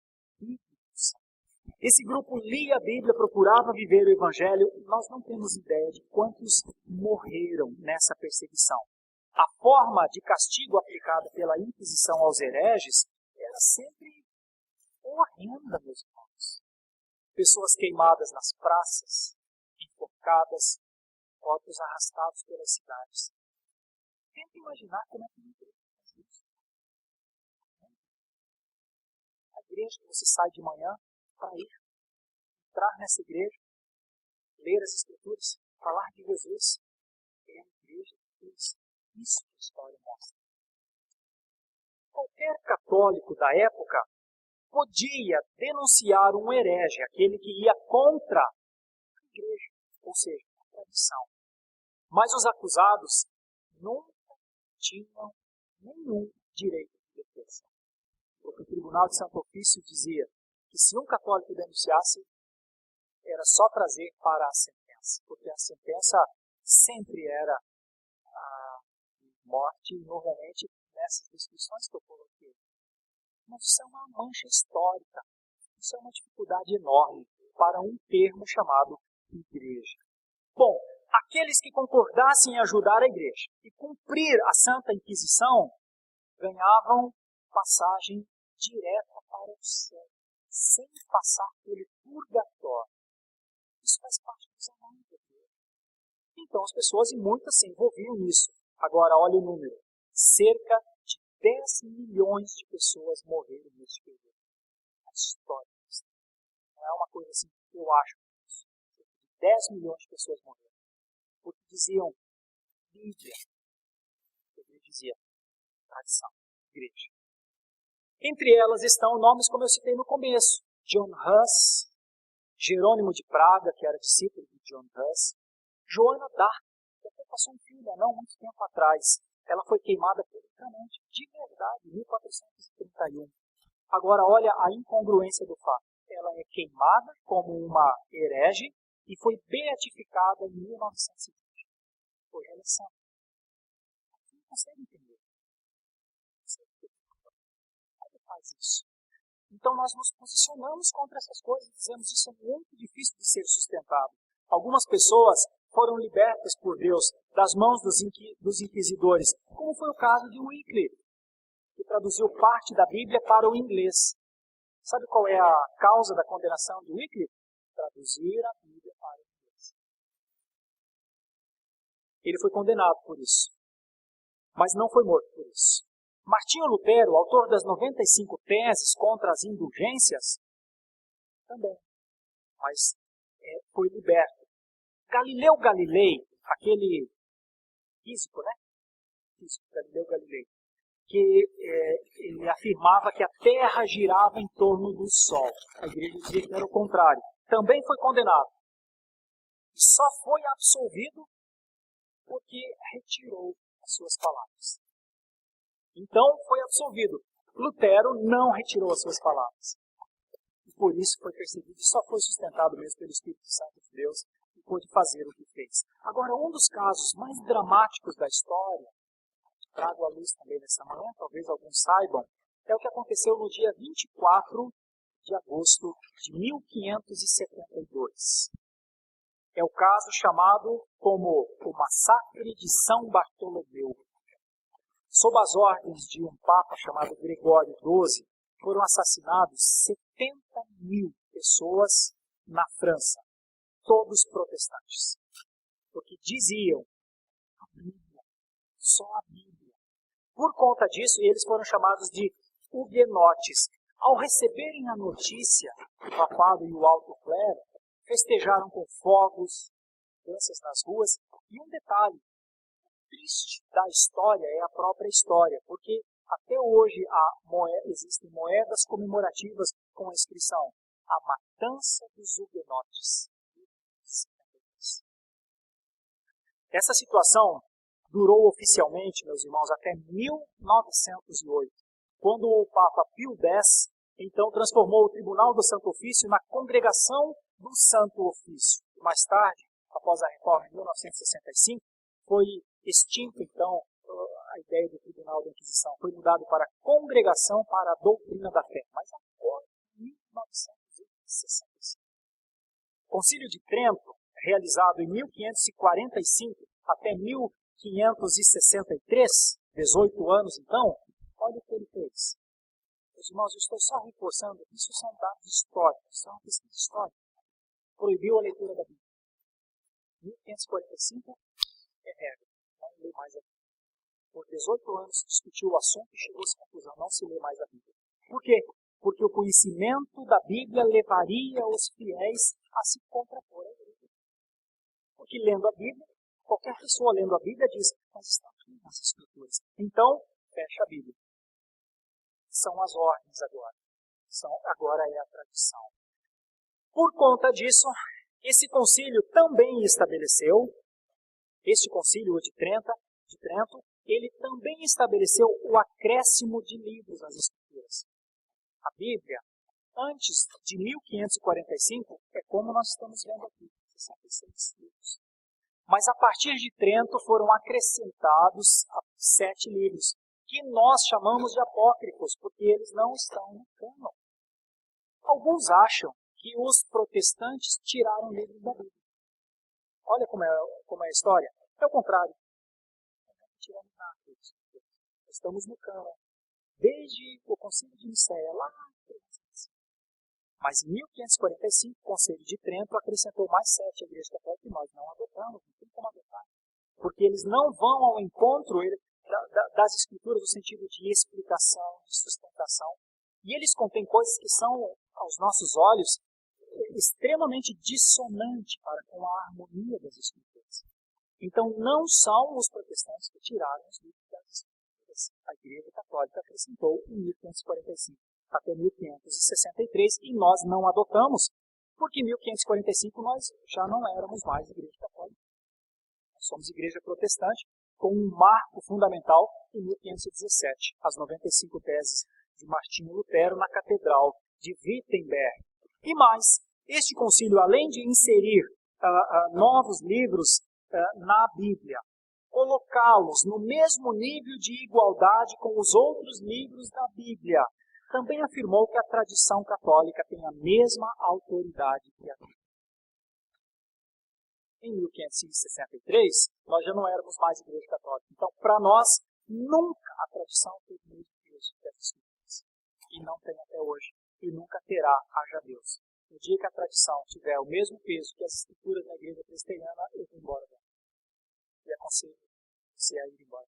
Esse grupo lia a Bíblia, procurava viver o Evangelho. Nós não temos ideia de quantos morreram nessa perseguição. A forma de castigo aplicada pela Inquisição aos hereges era sempre horrenda, meus irmãos. Pessoas queimadas nas praças, enforcadas, corpos arrastados pelas cidades. Tenta imaginar como é que não faz isso. A igreja que você sai de manhã para ir, entrar nessa igreja, ler as Escrituras, falar de Jesus, é a igreja que fez isso que a história mostra. Qualquer católico da época podia denunciar um herege, aquele que ia contra a igreja, ou seja, a tradição. Mas os acusados nunca tinham nenhum direito de defesa. Porque o Tribunal de Santo Ofício dizia que se um católico denunciasse, era só trazer para a sentença, porque a sentença sempre era a morte, normalmente nessas descrições que eu coloquei. Mas isso é uma mancha histórica, isso é uma dificuldade enorme para um termo chamado igreja. Bom, aqueles que concordassem em ajudar a igreja e cumprir a Santa Inquisição ganhavam passagem direta para o céu, sem passar pelo purgatório. Isso faz parte dos amores de Deus. Então as pessoas, e muitas, se envolviam nisso. Agora, olha o número. Cerca de 10 milhões de pessoas morreram neste período. A história. Não é uma coisa assim que eu acho. Cerca de 10 milhões de pessoas morreram. Porque diziam Bíblia. A Bíblia dizia tradição, igreja. Entre elas estão nomes como eu citei no começo. John Huss, Jerônimo de Praga, que era discípulo de John Huss, Joana d'Arc, que até passou um filme há não muito tempo atrás. Ela foi queimada publicamente, de verdade, em 1431. Agora, olha a incongruência do fato. Ela é queimada como uma herege e foi beatificada em 1920. Foi eleição. Não consegue entender. Como faz isso? Então nós nos posicionamos contra essas coisas, dizemos isso é muito difícil de ser sustentado. Algumas pessoas foram libertas por Deus das mãos dos inquisidores, como foi o caso de Wycliffe, que traduziu parte da Bíblia para o inglês. Sabe qual é a causa da condenação de Wycliffe? Traduzir a Bíblia para o inglês. Ele foi condenado por isso, mas não foi morto por isso. Martinho Lutero, autor das 95 teses contra as indulgências, também, mas foi liberto. Galileu Galilei, aquele físico, né? Físico, Galileu Galilei, que ele afirmava que a Terra girava em torno do Sol. A igreja dizia que era o contrário. Também foi condenado. E só foi absolvido porque retirou as suas palavras. Então foi absolvido. Lutero não retirou as suas palavras. E por isso foi perseguido. Só foi sustentado mesmo pelo Espírito Santo de Deus e pôde fazer o que fez. Agora, um dos casos mais dramáticos da história, trago à luz também nessa manhã, talvez alguns saibam, é o que aconteceu no dia 24 de agosto de 1572. É o caso chamado como o Massacre de São Bartolomeu. Sob as ordens de um papa chamado Gregório XII, foram assassinados 70 mil pessoas na França, todos protestantes. Porque diziam a Bíblia, só a Bíblia. Por conta disso, eles foram chamados de huguenotes. Ao receberem a notícia, o papado e o alto clero festejaram com fogos, danças nas ruas. E um detalhe triste da história é a própria história, porque até hoje existem moedas comemorativas com a inscrição A Matança dos Huguenotes. Essa situação durou oficialmente, meus irmãos, até 1908, quando o Papa Pio X, então, transformou o Tribunal do Santo Ofício na Congregação do Santo Ofício. Mais tarde, após a reforma em 1965, foi extinto, então, a ideia do Tribunal da Inquisição. Foi mudado para Congregação para a Doutrina da Fé. Mas agora, em 1965, Concílio de Trento, realizado em 1545 até 1563, 18 anos então, olha o que ele fez. Meus irmãos, eu estou só reforçando, isso são dados históricos, isso é uma pesquisa histórica. Proibiu a leitura da Bíblia. 1545 é regra, não lê mais a Bíblia. Por 18 anos se discutiu o assunto e chegou-se à conclusão, não se lê mais a Bíblia. Por quê? Porque o conhecimento da Bíblia levaria os fiéis a se contrapor à igreja. Porque lendo a Bíblia, qualquer pessoa lendo a Bíblia diz, mas está aqui nas Escrituras. Então, fecha a Bíblia. São as ordens agora. Agora é a tradição. Por conta disso, esse concílio também estabeleceu, este concílio de Trento, ele também estabeleceu o acréscimo de livros às Escrituras. A Bíblia, antes de 1545, é como nós estamos vendo aqui, 66 livros. Mas a partir de Trento foram acrescentados 7 livros, que nós chamamos de apócrifos, porque eles não estão no cânon. Alguns acham que os protestantes tiraram livros da Bíblia. Olha como é a história. É o contrário. Não tiramos nada disso. Estamos no cânon. Desde o Concílio de Nicéia, lá atrás. Mas em 1545, o Concílio de Trento acrescentou mais 7 à Igreja Católica e nós não adotamos, não tem como adotar. Porque eles não vão ao encontro das Escrituras no sentido de explicação, de sustentação. E eles contêm coisas que são, aos nossos olhos, extremamente dissonantes com a harmonia das Escrituras. Então, não são os protestantes que tiraram os livros das Escrituras. A Igreja Católica acrescentou em 1545 até 1563 e nós não adotamos, porque em 1545 nós já não éramos mais Igreja Católica. Nós somos Igreja Protestante, com um marco fundamental em 1517, as 95 teses de Martinho Lutero na Catedral de Wittenberg. E mais, este concílio, além de inserir novos livros na Bíblia, colocá-los no mesmo nível de igualdade com os outros livros da Bíblia, também afirmou que a tradição católica tem a mesma autoridade que a Bíblia. Em 1563, nós já não éramos mais Igreja Católica. Então, para nós, nunca a tradição teve o mesmo peso que as Escrituras. E não tem até hoje. E nunca terá, haja Deus. No dia que a tradição tiver o mesmo peso que as Escrituras na Igreja Presbiteriana, eu vou embora dela. E aconselho você a ir embora.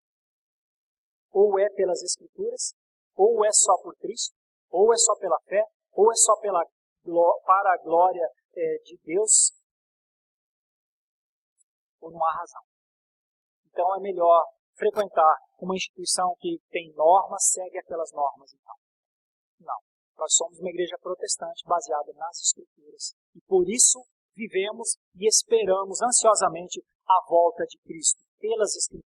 Ou é pelas Escrituras, ou é só por Cristo, ou é só pela fé, ou é só para a glória de Deus, ou não há razão. Então é melhor frequentar uma instituição que tem normas, segue aquelas normas. Então, não. Nós somos uma igreja protestante baseada nas Escrituras. E por isso vivemos e esperamos ansiosamente a volta de Cristo pelas Escrituras.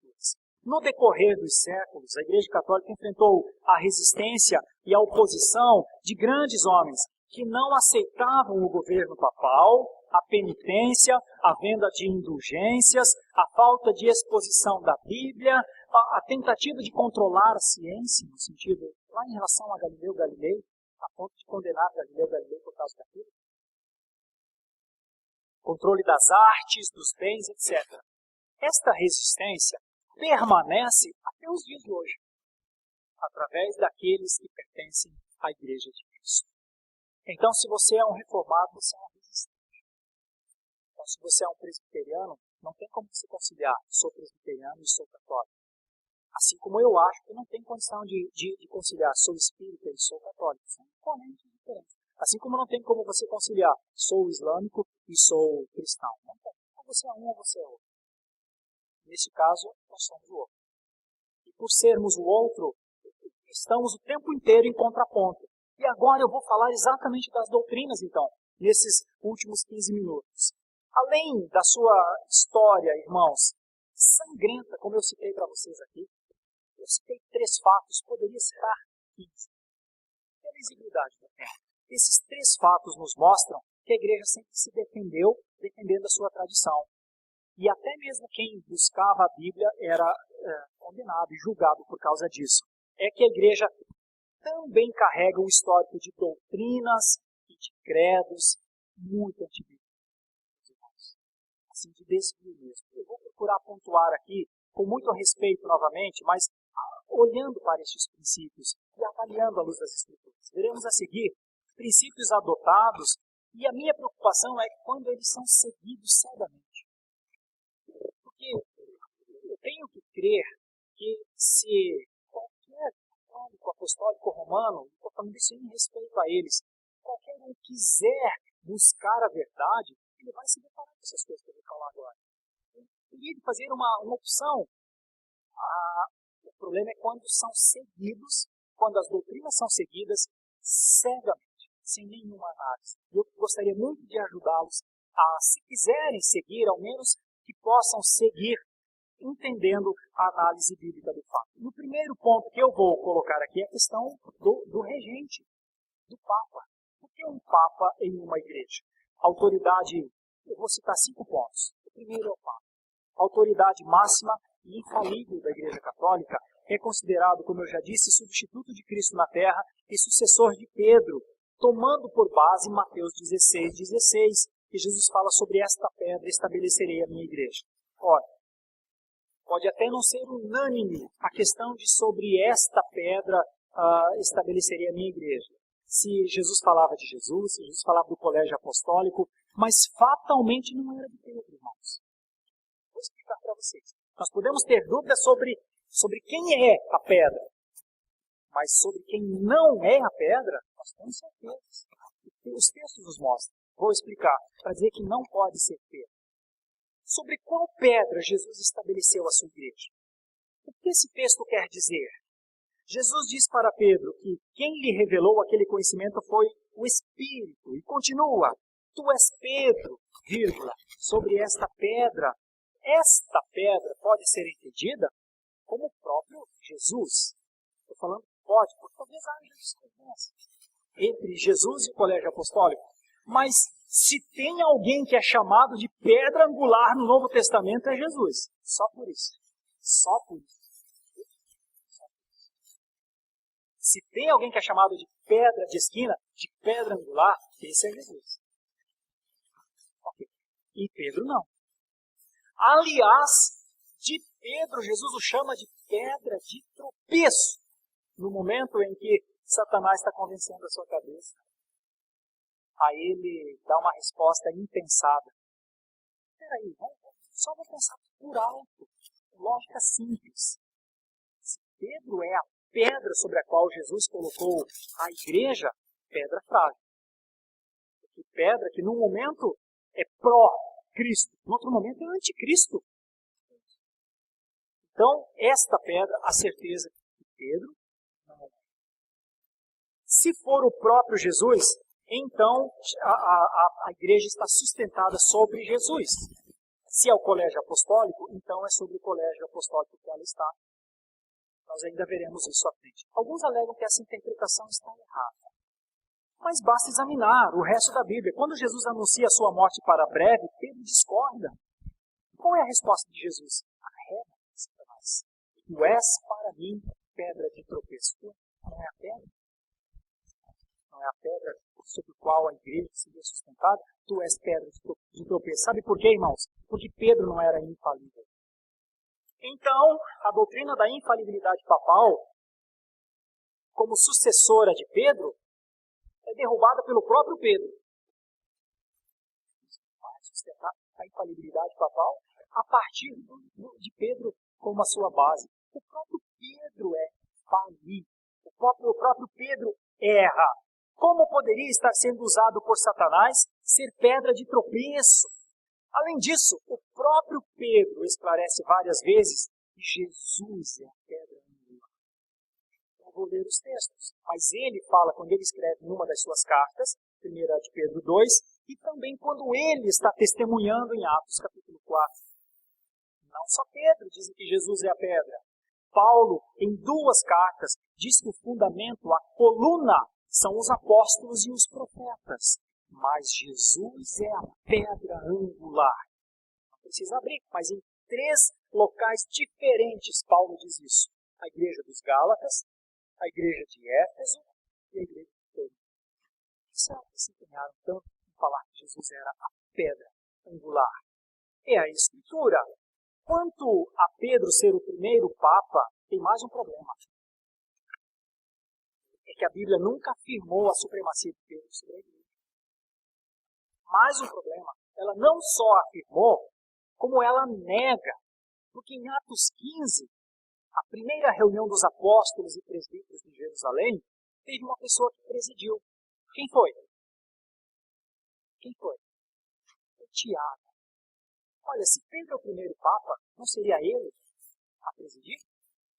No decorrer dos séculos, a Igreja Católica enfrentou a resistência e a oposição de grandes homens que não aceitavam o governo papal, a penitência, a venda de indulgências, a falta de exposição da Bíblia, a tentativa de controlar a ciência, no sentido, lá em relação a Galileu Galilei, a ponto de condenar Galileu Galilei por causa daquilo. Controle das artes, dos bens, etc. Esta resistência permanece até os dias de hoje, através daqueles que pertencem à Igreja de Cristo. Então, se você é um reformado, você é um resistente. Então, se você é um presbiteriano, não tem como se conciliar, sou presbiteriano e sou católico. Assim como eu acho que não tem condição de conciliar, sou espírita e sou católico. São correntes diferentes. Assim como não tem como você conciliar, sou islâmico e sou cristão. Não tem. Ou você é um ou você é outro. Neste caso, nós somos o outro. E por sermos o outro, estamos o tempo inteiro em contraponto. E agora eu vou falar exatamente das doutrinas, então, nesses últimos 15 minutos. Além da sua história, irmãos, sangrenta, como eu citei para vocês aqui, eu citei 3 fatos, poderia citar 15. Pela exiguidade do tempo. Esses 3 fatos nos mostram que a igreja sempre se defendeu, defendendo a sua tradição. E até mesmo quem buscava a Bíblia era condenado e julgado por causa disso. É que a igreja também carrega um histórico de doutrinas e de credos muito antibíblicos. assim, de desvio mesmo. Eu vou procurar pontuar aqui, com muito respeito novamente, mas olhando para estes princípios e avaliando à luz das Escrituras. Veremos a seguir princípios adotados, e a minha preocupação é que quando eles são seguidos cegamente. Porque eu tenho que crer que se qualquer católico, apostólico, romano, estou falando isso em respeito a eles, qualquer um quiser buscar a verdade, ele vai se deparar com essas coisas que eu vou falar agora. Ele teria de fazer uma opção. O problema é quando são seguidos, quando as doutrinas são seguidas cegamente, sem nenhuma análise. Eu gostaria muito de ajudá-los a, se quiserem seguir, ao menos que possam seguir entendendo a análise bíblica do fato. E o primeiro ponto que eu vou colocar aqui é a questão do regente, do Papa. Por que um Papa em uma igreja? Autoridade, eu vou citar 5 pontos. O primeiro é o Papa. A autoridade máxima e infalível da Igreja Católica é considerado, como eu já disse, substituto de Cristo na terra e sucessor de Pedro, tomando por base Mateus 16:16, que Jesus fala sobre esta pedra estabelecerei a minha igreja. Ora, pode até não ser unânime a questão de sobre esta pedra estabelecerei a minha igreja. Se Jesus falava de Jesus, se Jesus falava do colégio apostólico, mas fatalmente não era de Pedro, irmãos. Vou explicar para vocês. Nós podemos ter dúvidas sobre quem é a pedra, mas sobre quem não é a pedra, nós temos certeza. Os textos nos mostram. Vou explicar, para dizer que não pode ser Pedro. Sobre qual pedra Jesus estabeleceu a sua igreja? O que esse texto quer dizer? Jesus diz para Pedro que quem lhe revelou aquele conhecimento foi o Espírito. E continua, tu és Pedro, vírgula, sobre esta pedra. Esta pedra pode ser entendida como o próprio Jesus. Estou falando pode, porque talvez haja discordância entre Jesus e o colégio apostólico. Mas se tem alguém que é chamado de pedra angular no Novo Testamento é Jesus. Só por isso. Só por isso. Se tem alguém que é chamado de pedra de esquina, de pedra angular, esse é Jesus. Okay. E Pedro não. Aliás, de Pedro, Jesus o chama de pedra de tropeço. No momento em que Satanás está convencendo a sua cabeça, a ele dá uma resposta impensada. Peraí, só vou pensar por alto. Lógica simples. Se Pedro é a pedra sobre a qual Jesus colocou a igreja, pedra frágil. Porque pedra que num momento é pró-Cristo, no outro momento é anticristo. Então, esta pedra, a certeza que Pedro não é. Se for o próprio Jesus, então a igreja está sustentada sobre Jesus. Se é o colégio apostólico, então é sobre o colégio apostólico que ela está. Nós ainda veremos isso à frente. Alguns alegam que essa interpretação está errada. Mas basta examinar o resto da Bíblia. Quando Jesus anuncia a sua morte para breve, Pedro discorda. Qual é a resposta de Jesus? Arreda-te, Satanás. Tu és para mim pedra de tropeço. Não é a pedra? Não é a pedra sobre a qual a igreja seria sustentada? Tu és pedra de tropeço. Sabe por quê, irmãos? Porque Pedro não era infalível. Então, a doutrina da infalibilidade papal, como sucessora de Pedro, é derrubada pelo próprio Pedro. Vai sustentar a infalibilidade papal a partir de Pedro como a sua base. O próprio Pedro é falível. O próprio Pedro erra. Como poderia estar sendo usado por Satanás ser pedra de tropeço? Além disso, o próprio Pedro esclarece várias vezes que Jesus é a pedra angular. Não vou ler os textos, mas ele fala quando ele escreve numa das suas cartas, 1 de Pedro 2, e também quando ele está testemunhando em Atos capítulo 4. Não só Pedro diz que Jesus é a pedra. Paulo, em 2 cartas, diz que o fundamento, a coluna, são os apóstolos e os profetas. Mas Jesus é a pedra angular. Não precisa abrir, mas em 3 locais diferentes Paulo diz isso. A igreja dos Gálatas, a igreja de Éfeso e a igreja de Corinto. Será que se empenharam tanto em falar que Jesus era a pedra angular? é a Escritura. Quanto a Pedro ser o primeiro Papa, tem mais um problema. É que a Bíblia nunca afirmou a supremacia de Pedro sobre a Igreja. Mais um problema. Ela não só afirmou, como ela nega. Porque em Atos 15, a primeira reunião dos apóstolos e presbíteros de Jerusalém, teve uma pessoa que presidiu. Quem foi? Quem foi? Foi Tiago. Olha, se Pedro é o primeiro Papa, não seria ele a presidir?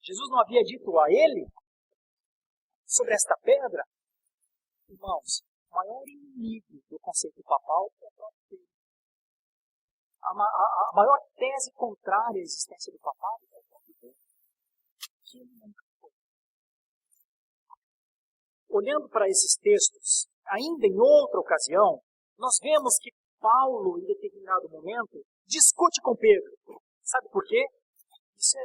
Jesus não havia dito a ele sobre esta pedra? Irmãos, o maior inimigo do conceito papal é o próprio Pedro. A maior tese contrária à existência do papado é o próprio Pedro. Que ele nunca foi. Olhando para esses textos, ainda em outra ocasião, nós vemos que Paulo, em determinado momento, discute com Pedro. Sabe por quê? Isso é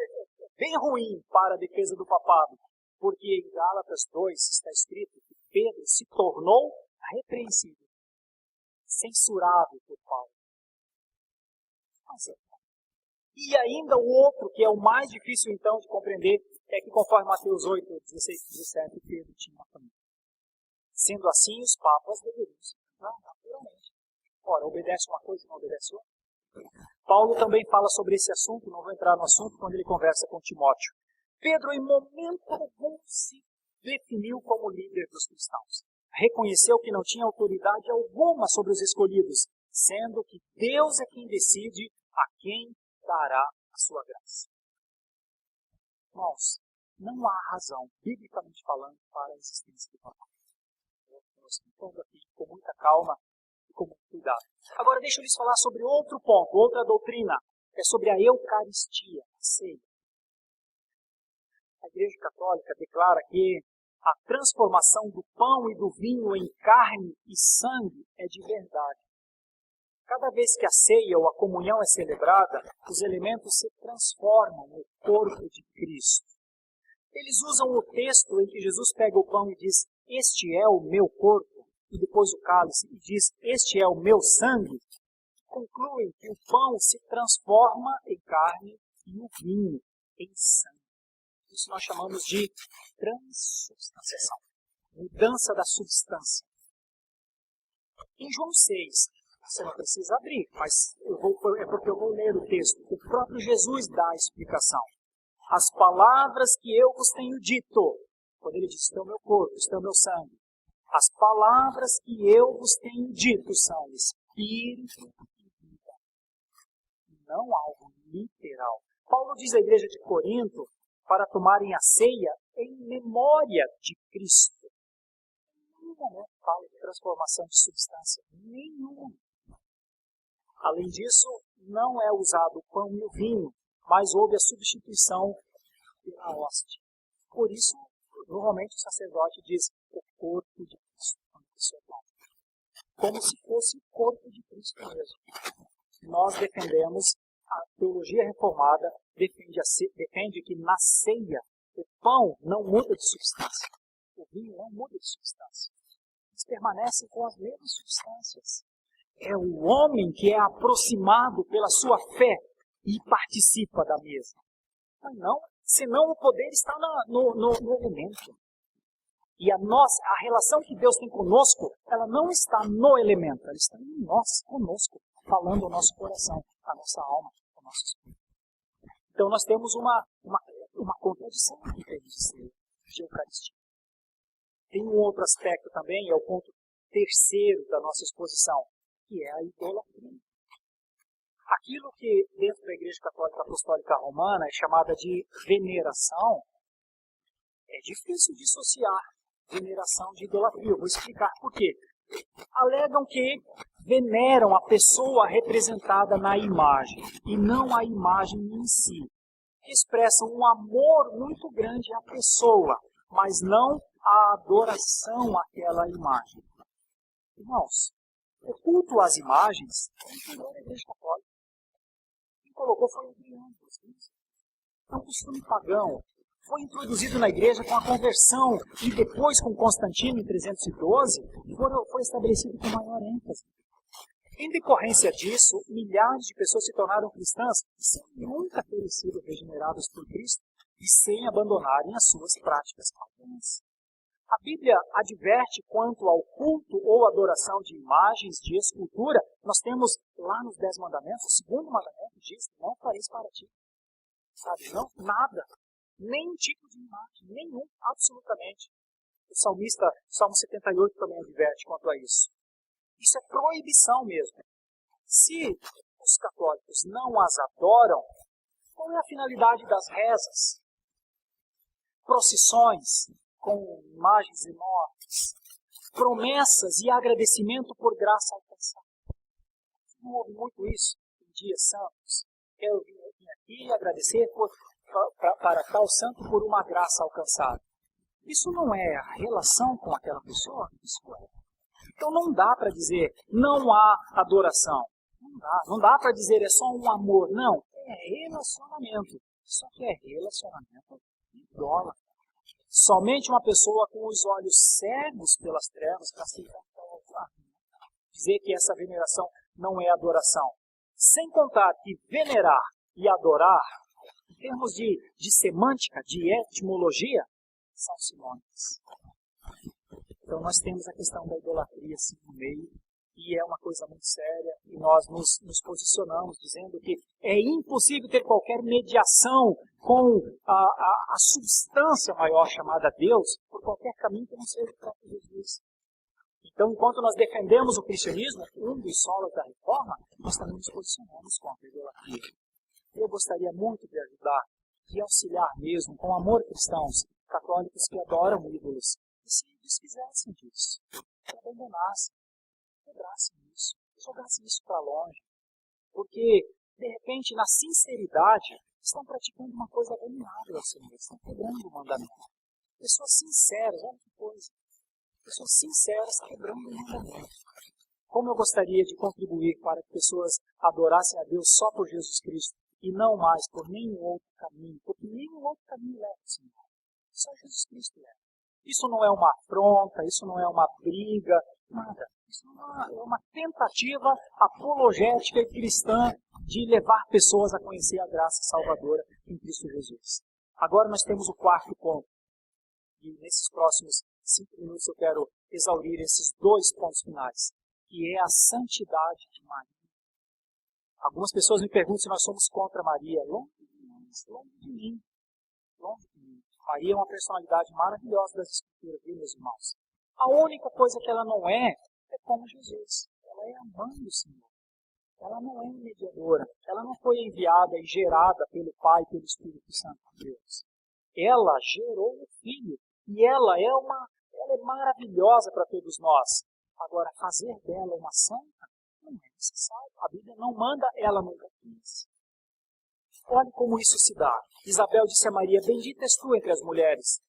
bem ruim para a defesa do papado, porque em Gálatas 2 está escrito que Pedro se tornou repreensível, censurável por Paulo. E ainda o outro, que é o mais difícil então de compreender, é que conforme Mateus 8, 16 e 17, Pedro tinha uma família. Sendo assim, os papas deveriam se naturalmente. Ora, obedece uma coisa e não obedece outra. Paulo também fala sobre esse assunto, não vou entrar no assunto, quando ele conversa com Timóteo. Pedro, em momento algum, se definiu como líder dos cristãos. Reconheceu que não tinha autoridade alguma sobre os escolhidos, sendo que Deus é quem decide a quem dará a sua graça. Irmãos, não há razão, biblicamente falando, para a existência do papado. Nós estamos aqui com muita calma e com muito cuidado. Agora deixa eu lhes falar sobre outro ponto, outra doutrina, é sobre a Eucaristia, a ceia. A Igreja Católica declara que a transformação do pão e do vinho em carne e sangue é de verdade. Cada vez que a ceia ou a comunhão é celebrada, os elementos se transformam no corpo de Cristo. Eles usam o texto em que Jesus pega o pão e diz, este é o meu corpo, e depois o cálice e diz, este é o meu sangue, concluem que o pão se transforma em carne e o vinho em sangue. Isso nós chamamos de transubstanciação, mudança da substância. Em João 6, você não precisa abrir, mas é porque eu vou ler o texto. O próprio Jesus dá a explicação. As palavras que eu vos tenho dito, quando ele diz, isto é o meu corpo, isto é o meu sangue. As palavras que eu vos tenho dito são espírito e vida. Não algo literal. Paulo diz à igreja de Corinto para tomarem a ceia em memória de Cristo. Nenhum momento fala de transformação de substância. Nenhum. Além disso, não é usado o pão e o vinho, mas houve a substituição pela hóstia. Por isso, normalmente o sacerdote diz o corpo de Cristo, como se fosse o corpo de Cristo mesmo. Nós defendemos, a teologia reformada defende que na ceia o pão não muda de substância, o vinho não muda de substância. Eles permanecem com as mesmas substâncias. É o homem que é aproximado pela sua fé e participa da mesa. Mas não, senão o poder está no elemento. E a relação que Deus tem conosco, ela não está no elemento, ela está em nós, conosco, falando ao nosso coração, à nossa alma, ao nosso espírito. Então nós temos uma contradição aqui que a gente de Eucaristia. Tem um outro aspecto também, é o ponto terceiro da nossa exposição, que é a idolatria. Aquilo que dentro da Igreja Católica Apostólica Romana é chamada de veneração, é difícil dissociar veneração de idolatria. Eu vou explicar por quê. Alegam que veneram a pessoa representada na imagem, e não a imagem em si. Expressam um amor muito grande à pessoa, mas não a adoração àquela imagem. Irmãos, o culto às imagens é a Igreja Católica. Quem colocou foi Adriano. É um costume pagão. Foi introduzido na igreja com a conversão e depois com Constantino em 312 foi estabelecido com maior ênfase. Em decorrência disso, milhares de pessoas se tornaram cristãs sem nunca terem sido regeneradas por Cristo e sem abandonarem as suas práticas pagãs. A Bíblia adverte quanto ao culto ou adoração de imagens, de escultura. Nós temos lá nos 10 mandamentos, o segundo mandamento diz: não fareis para ti. Sabe, não, nada. Nem tipo de imagem, nenhum, absolutamente. O salmista, Salmo 78, também adverte quanto a isso. Isso é proibição mesmo. Se os católicos não as adoram, qual é a finalidade das rezas? Procissões com imagens enormes, promessas e agradecimento por graça alcançada. Não ouve muito isso em dias santos. Quero vir aqui agradecer para tal santo por uma graça alcançada. Isso não é a relação com aquela pessoa? Isso é. Então não dá para dizer não há adoração. Não dá para dizer é só um amor. Não, é relacionamento. Só que é relacionamento idólatra. Somente uma pessoa com os olhos cegos pelas trevas para aceitar dizer que essa veneração não é adoração. Sem contar que venerar e adorar, em termos de semântica, de etimologia, são sinônimos. Então nós temos a questão da idolatria assim no meio, e é uma coisa muito séria, e nós nos posicionamos dizendo que é impossível ter qualquer mediação com a substância maior chamada Deus, por qualquer caminho que não seja o próprio Jesus. Então, enquanto nós defendemos o cristianismo, um dos solos da reforma, nós também nos posicionamos contra a idolatria. Eu gostaria muito de ajudar, de auxiliar mesmo, com amor cristãos, católicos que adoram ídolos, e se eles fizessem disso, que abandonassem, quebrassem isso, jogassem isso para longe. Porque, de repente, na sinceridade, estão praticando uma coisa abominável ao Senhor, estão quebrando o mandamento. Pessoas sinceras, olha que coisa. Pessoas sinceras quebrando o mandamento. Como eu gostaria de contribuir para que pessoas adorassem a Deus só por Jesus Cristo e não mais por nenhum outro caminho, porque nenhum outro caminho leva ao Senhor. Só Jesus Cristo leva. Isso não é uma afronta, isso não é uma briga, nada. Isso é uma tentativa apologética e cristã de levar pessoas a conhecer a graça salvadora em Cristo Jesus. Agora nós temos o quarto ponto. E nesses próximos 5 minutos eu quero exaurir esses 2 pontos finais, que é a santidade de Maria. Algumas pessoas me perguntam se nós somos contra Maria. Longe de nós, longe de mim. Longe de mim. Maria é uma personalidade maravilhosa das Escrituras, viu, meus irmãos? A única coisa que ela não é como Jesus. Ela é a mãe do Senhor. Ela não é mediadora. Ela não foi enviada e gerada pelo Pai e pelo Espírito Santo de Deus. Ela gerou o Filho. E ela é maravilhosa para todos nós. Agora, fazer dela uma santa não é necessário. A Bíblia não manda, ela nunca quis. Olhe como isso se dá. Isabel disse a Maria: bendita és tu entre as mulheres.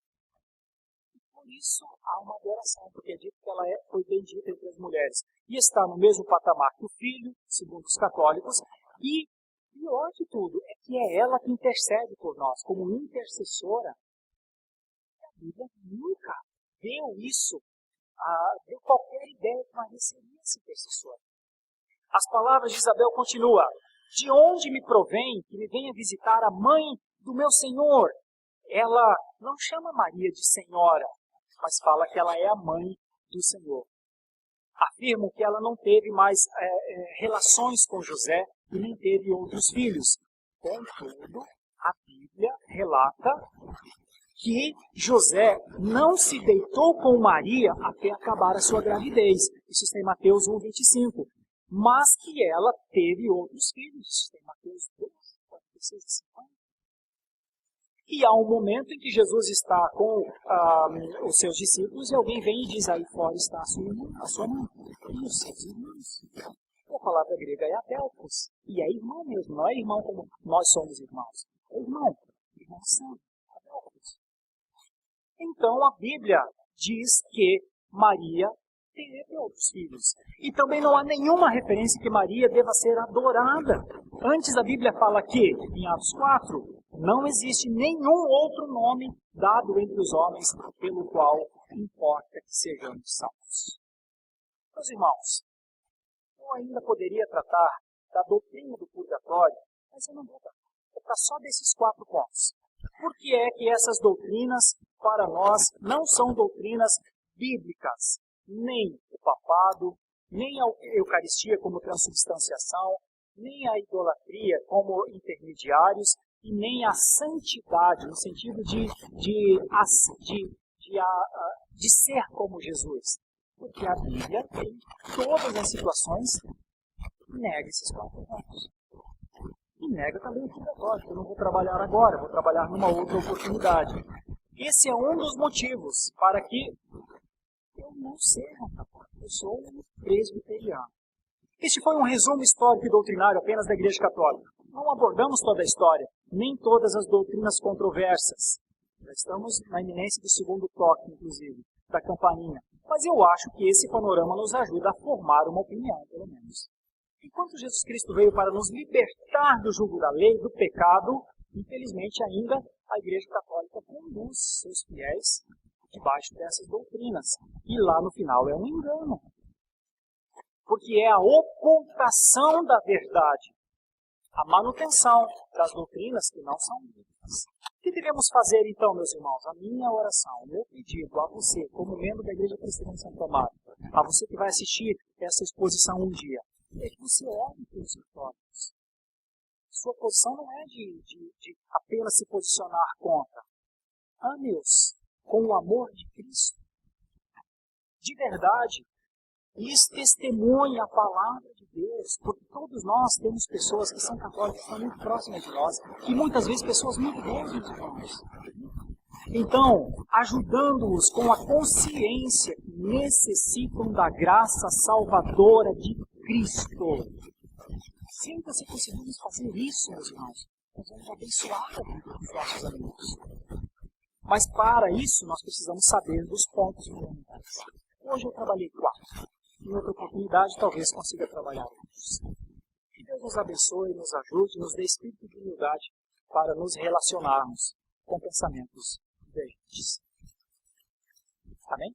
E por isso há uma adoração, porque é dito que ela foi bendita entre as mulheres. E está no mesmo patamar que o Filho, segundo os católicos. E, pior de tudo, é que é ela que intercede por nós, como intercessora. A Bíblia nunca deu isso, deu qualquer ideia que Maria seria essa intercessora. As palavras de Isabel continuam: de onde me provém que me venha visitar a mãe do meu Senhor? Ela não chama Maria de senhora, mas fala que ela é a mãe do Senhor. Afirmam que ela não teve mais relações com José e nem teve outros filhos. Contudo, a Bíblia relata que José não se deitou com Maria até acabar a sua gravidez. Isso está em Mateus 1:25. Mas que ela teve outros filhos. Isso está em Mateus 2, 46 e 50. E há um momento em que Jesus está com os seus discípulos e alguém vem e diz: aí fora está a sua mãe e os seus irmãos. A palavra grega é adelphos. E é irmão mesmo, não é irmão como nós somos irmãos. É irmão. Irmão santo. Adelphos. Então a Bíblia diz que Maria teve outros filhos. E também não há nenhuma referência que Maria deva ser adorada. Antes a Bíblia fala que, em Atos 4, não existe nenhum outro nome dado entre os homens pelo qual importa que sejamos salvos. Meus irmãos, Eu ainda poderia tratar da doutrina do purgatório, mas eu não vou tratar. Vou tratar só desses 4 pontos. Por que é que essas doutrinas, para nós, não são doutrinas bíblicas? Nem o papado, nem a Eucaristia como transubstanciação, nem a idolatria como intermediários, e nem a santidade, no sentido de ser como Jesus. Porque a Bíblia, em todas as situações, nega esses 4 pontos. E nega também o purgatório, que eu não vou trabalhar agora, vou trabalhar numa outra oportunidade. Esse é um dos motivos para que eu não seja católico, eu sou um presbiteriano. Este foi um resumo histórico e doutrinário apenas da Igreja Católica. Não abordamos toda a história, nem todas as doutrinas controversas. Já estamos na iminência do segundo toque, inclusive, da campainha. Mas eu acho que esse panorama nos ajuda a formar uma opinião, pelo menos. Enquanto Jesus Cristo veio para nos libertar do jugo da lei, do pecado, infelizmente ainda a Igreja Católica conduz seus fiéis debaixo dessas doutrinas. E lá no final é um engano. Porque é a ocultação da verdade, a manutenção das doutrinas que não são bíblicas. O que devemos fazer então, meus irmãos? A minha oração, o meu pedido a você, como membro da Igreja Cristã de Santo Amaro, a você que vai assistir essa exposição um dia, é que você ore pelos católicos. Sua posição não é de apenas se posicionar contra. Ame-os com o amor de Cristo. De verdade, lhes testemunhe a palavra de Deus, porque todos nós temos pessoas que são católicas, que estão muito próximas de nós, e muitas vezes pessoas muito boas nos irmãos. Então, ajudando-os com a consciência que necessitam da graça salvadora de Cristo. Sempre se conseguimos fazer isso, meus irmãos, nós vamos abençoar a vida dos nossos amigos. Mas para isso, nós precisamos saber dos pontos fundamentais. Hoje eu trabalhei 4. Em outra oportunidade, talvez consiga trabalhar outros. Que Deus nos abençoe, nos ajude, nos dê espírito de humildade para nos relacionarmos com pensamentos divergentes. Amém?